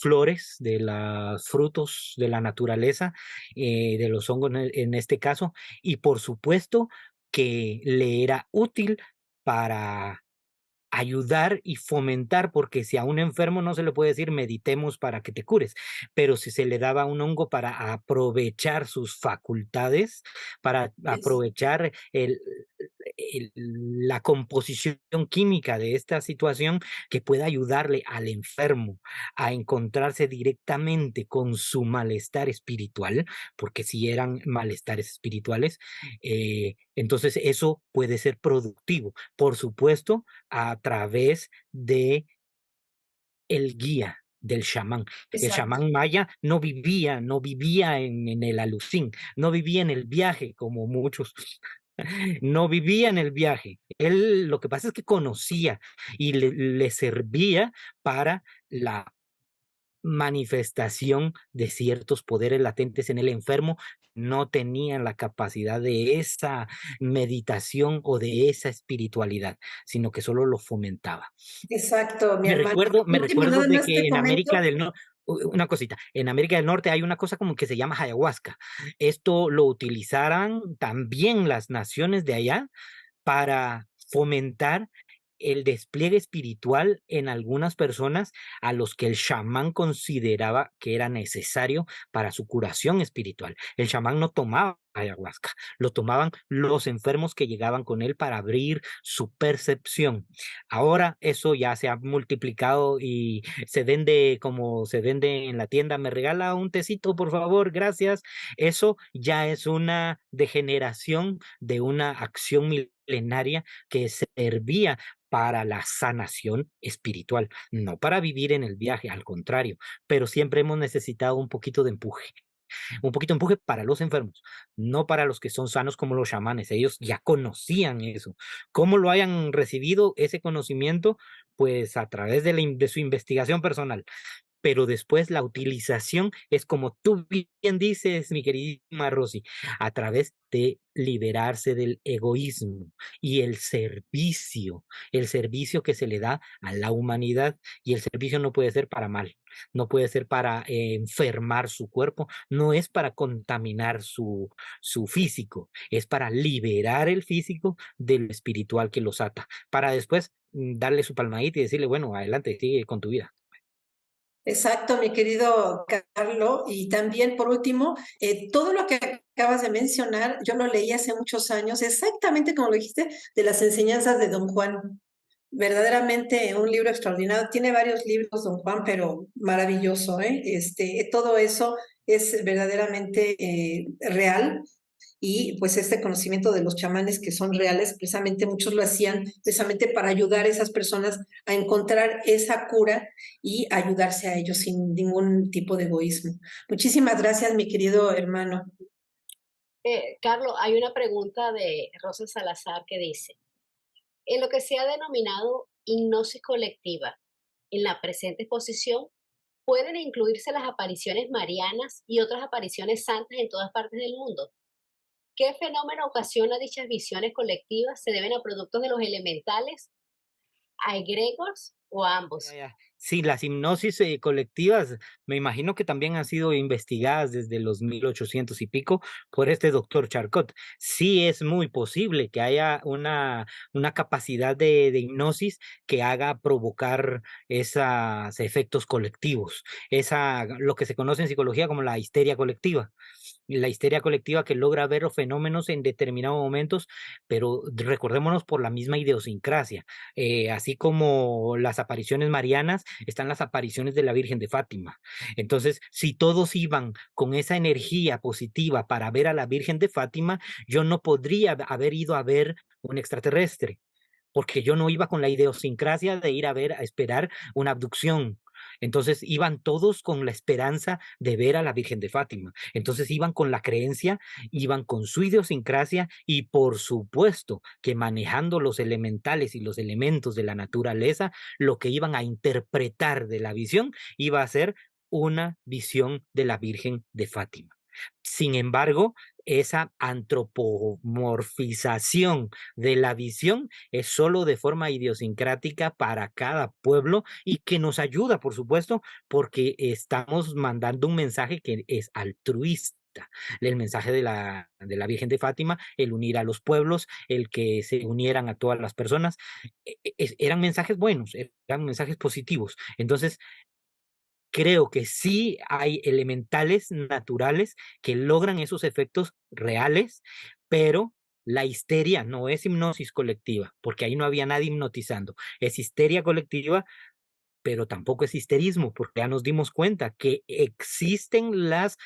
flores, de los frutos de la naturaleza, de los hongos en este caso, y por supuesto que le era útil para ayudar y fomentar, porque si a un enfermo no se le puede decir meditemos para que te cures, pero si se le daba un hongo para aprovechar sus facultades, para Es, aprovechar la composición química de esta situación que pueda ayudarle al enfermo a encontrarse directamente con su malestar espiritual, porque si eran malestares espirituales, entonces eso puede ser productivo. Por supuesto, a través de el guía del chamán. El exacto. chamán maya no vivía en el alucín, no vivía en el viaje como muchos, no vivía en el viaje. Él lo que pasa es que conocía y le servía para la manifestación de ciertos poderes latentes en el enfermo, no tenían la capacidad de esa meditación o de esa espiritualidad, sino que solo lo fomentaba. Exacto, mi Me hermano. recuerdo, Por me último, recuerdo nada de más te que en América comento. del Norte, una cosita, en América del Norte hay una cosa como que se llama ayahuasca. Esto lo utilizaran también las naciones de allá para fomentar el despliegue espiritual en algunas personas a los que el chamán consideraba que era necesario para su curación espiritual. El chamán no tomaba ayahuasca, lo tomaban los enfermos que llegaban con él para abrir su percepción. Ahora eso ya se ha multiplicado y se vende como se vende en la tienda. Me regala un tecito, por favor, gracias. Eso ya es una degeneración de una acción milenaria que servía para la sanación espiritual, no para vivir en el viaje, al contrario, pero siempre hemos necesitado un poquito de empuje para los enfermos, no para los que son sanos como los chamanes. Ellos ya conocían eso. ¿Cómo lo hayan recibido ese conocimiento? Pues a través de su investigación personal, pero después la utilización es como tú bien dices, mi queridísima Rosy, a través de liberarse del egoísmo y el servicio que se le da a la humanidad, y el servicio no puede ser para mal, no puede ser para enfermar su cuerpo, no es para contaminar su físico, es para liberar el físico de lo espiritual que los ata, para después darle su palmadita y decirle, bueno, adelante, sigue con tu vida. Exacto, mi querido Carlos. Y también, por último, todo lo que acabas de mencionar, yo lo leí hace muchos años, exactamente como lo dijiste, de las enseñanzas de Don Juan. Verdaderamente un libro extraordinario. Tiene varios libros, Don Juan, pero maravilloso, ¿eh? Todo eso es verdaderamente real. Y pues este conocimiento de los chamanes que son reales, precisamente muchos lo hacían precisamente para ayudar a esas personas a encontrar esa cura y ayudarse a ellos sin ningún tipo de egoísmo. Muchísimas gracias, mi querido hermano. Carlos, hay una pregunta de Rosa Salazar que dice, en lo que se ha denominado hipnosis colectiva, en la presente exposición, ¿pueden incluirse las apariciones marianas y otras apariciones santas en todas partes del mundo? ¿Qué fenómeno ocasiona dichas visiones colectivas? ¿Se deben a productos de los elementales, a egregores o ambos. Ya. Sí, las hipnosis colectivas, me imagino que también han sido investigadas desde los 1800 y pico por este doctor Charcot. Sí, es muy posible que haya una capacidad de hipnosis que haga provocar esos efectos colectivos, lo que se conoce en psicología como la histeria colectiva. La histeria colectiva que logra ver los fenómenos en determinados momentos, pero recordémonos por la misma idiosincrasia. Así como las apariciones marianas, están las apariciones de la Virgen de Fátima. Entonces, si todos iban con esa energía positiva para ver a la Virgen de Fátima, yo no podría haber ido a ver un extraterrestre, porque yo no iba con la idiosincrasia de ir a esperar una abducción. Entonces iban todos con la esperanza de ver a la Virgen de Fátima. Entonces iban con la creencia, iban con su idiosincrasia y por supuesto que manejando los elementales y los elementos de la naturaleza, lo que iban a interpretar de la visión iba a ser una visión de la Virgen de Fátima. Sin embargo, esa antropomorfización de la visión es solo de forma idiosincrática para cada pueblo y que nos ayuda, por supuesto, porque estamos mandando un mensaje que es altruista. El mensaje de la Virgen de Fátima, el unir a los pueblos, el que se unieran a todas las personas, eran mensajes buenos, eran mensajes positivos. Entonces, creo que sí hay elementales naturales que logran esos efectos reales, pero la histeria no es hipnosis colectiva, porque ahí no había nadie hipnotizando. Es histeria colectiva, pero tampoco es histerismo, porque ya nos dimos cuenta que existen las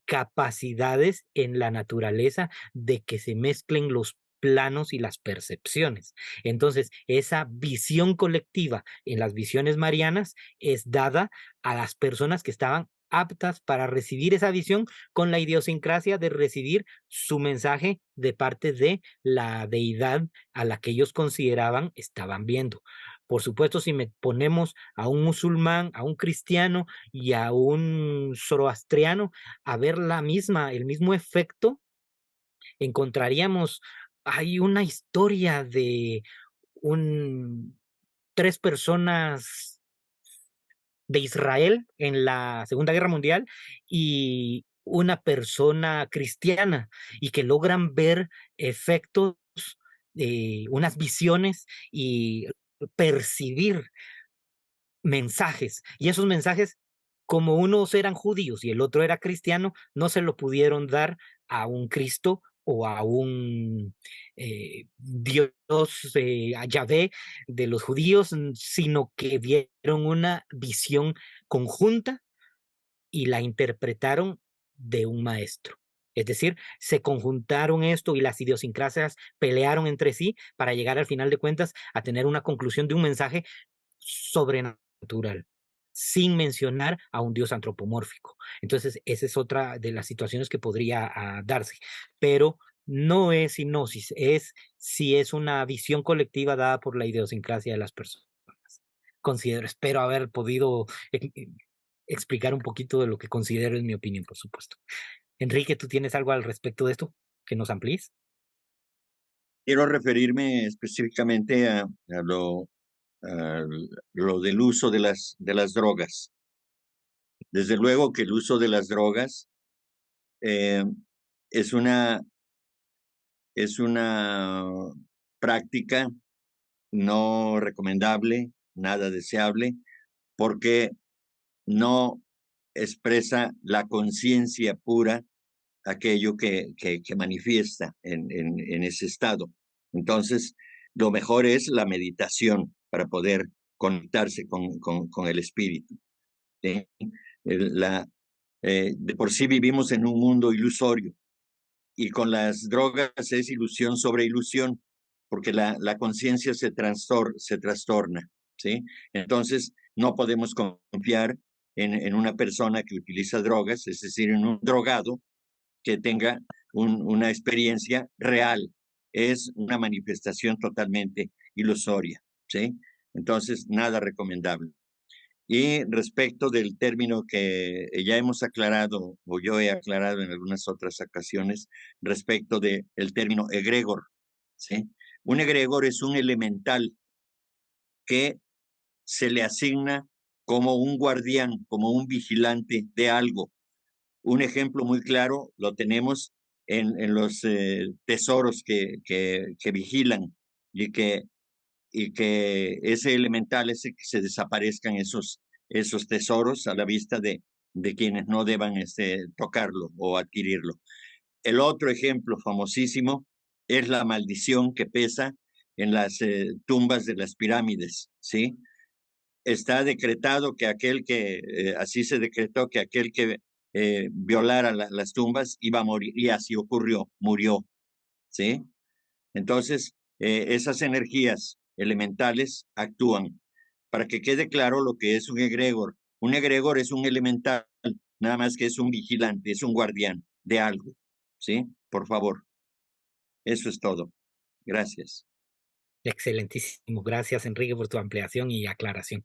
capacidades en la naturaleza de que se mezclen los planos y las percepciones. Entonces, esa visión colectiva en las visiones marianas es dada a las personas que estaban aptas para recibir esa visión con la idiosincrasia de recibir su mensaje de parte de la deidad a la que ellos consideraban estaban viendo. Por supuesto, si me ponemos a un musulmán, a un cristiano y a un zoroastriano a ver el mismo efecto, encontraríamos, hay una historia de un, tres personas de Israel en la Segunda Guerra Mundial y una persona cristiana y que logran ver efectos, unas visiones y percibir mensajes. Y esos mensajes, como unos eran judíos y el otro era cristiano, no se lo pudieron dar a un Cristo o a un Dios, a Yahvé de los judíos, sino que vieron una visión conjunta y la interpretaron de un maestro. Es decir, se conjuntaron esto y las idiosincrasias pelearon entre sí para llegar al final de cuentas a tener una conclusión de un mensaje sobrenatural, sin mencionar a un dios antropomórfico. Entonces, esa es otra de las situaciones que podría darse, pero no es hipnosis, si es una visión colectiva dada por la idiosincrasia de las personas. Espero haber podido explicar un poquito de lo que considero en mi opinión, por supuesto. Enrique, ¿tú tienes algo al respecto de esto que nos amplíes? Quiero referirme específicamente a lo del uso de las drogas. Desde luego que el uso de las drogas eh, es una práctica no recomendable, nada deseable, porque no expresa la conciencia pura, aquello que manifiesta en ese estado. Entonces, lo mejor es la meditación para poder conectarse con el espíritu. ¿Sí? De por sí vivimos en un mundo ilusorio y con las drogas es ilusión sobre ilusión, porque la conciencia se trastorna. ¿Sí? Entonces, no podemos confiar en una persona que utiliza drogas, es decir, en un drogado que tenga una experiencia real. Es una manifestación totalmente ilusoria, ¿sí? Entonces, nada recomendable. Y respecto del término que ya hemos aclarado, o yo he aclarado en algunas otras ocasiones, respecto del término egregor, ¿sí? Un egregor es un elemental que se le asigna como un guardián, como un vigilante de algo. Un ejemplo muy claro lo tenemos en los tesoros que vigilan y que ese elemental, ese que se desaparezcan esos tesoros a la vista de quienes no deban tocarlo o adquirirlo. El otro ejemplo famosísimo es la maldición que pesa en las tumbas de las pirámides, ¿sí? Está decretado que así se decretó que aquel que violara las tumbas iba a morir, y así ocurrió, murió, ¿sí? Entonces, esas energías elementales actúan. Para que quede claro lo que es un egregor. Un egregor es un elemental, nada más que es un vigilante, es un guardián de algo, ¿sí? Por favor. Eso es todo. Gracias. Excelentísimo. Gracias, Enrique, por tu ampliación y aclaración.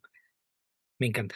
Me encanta.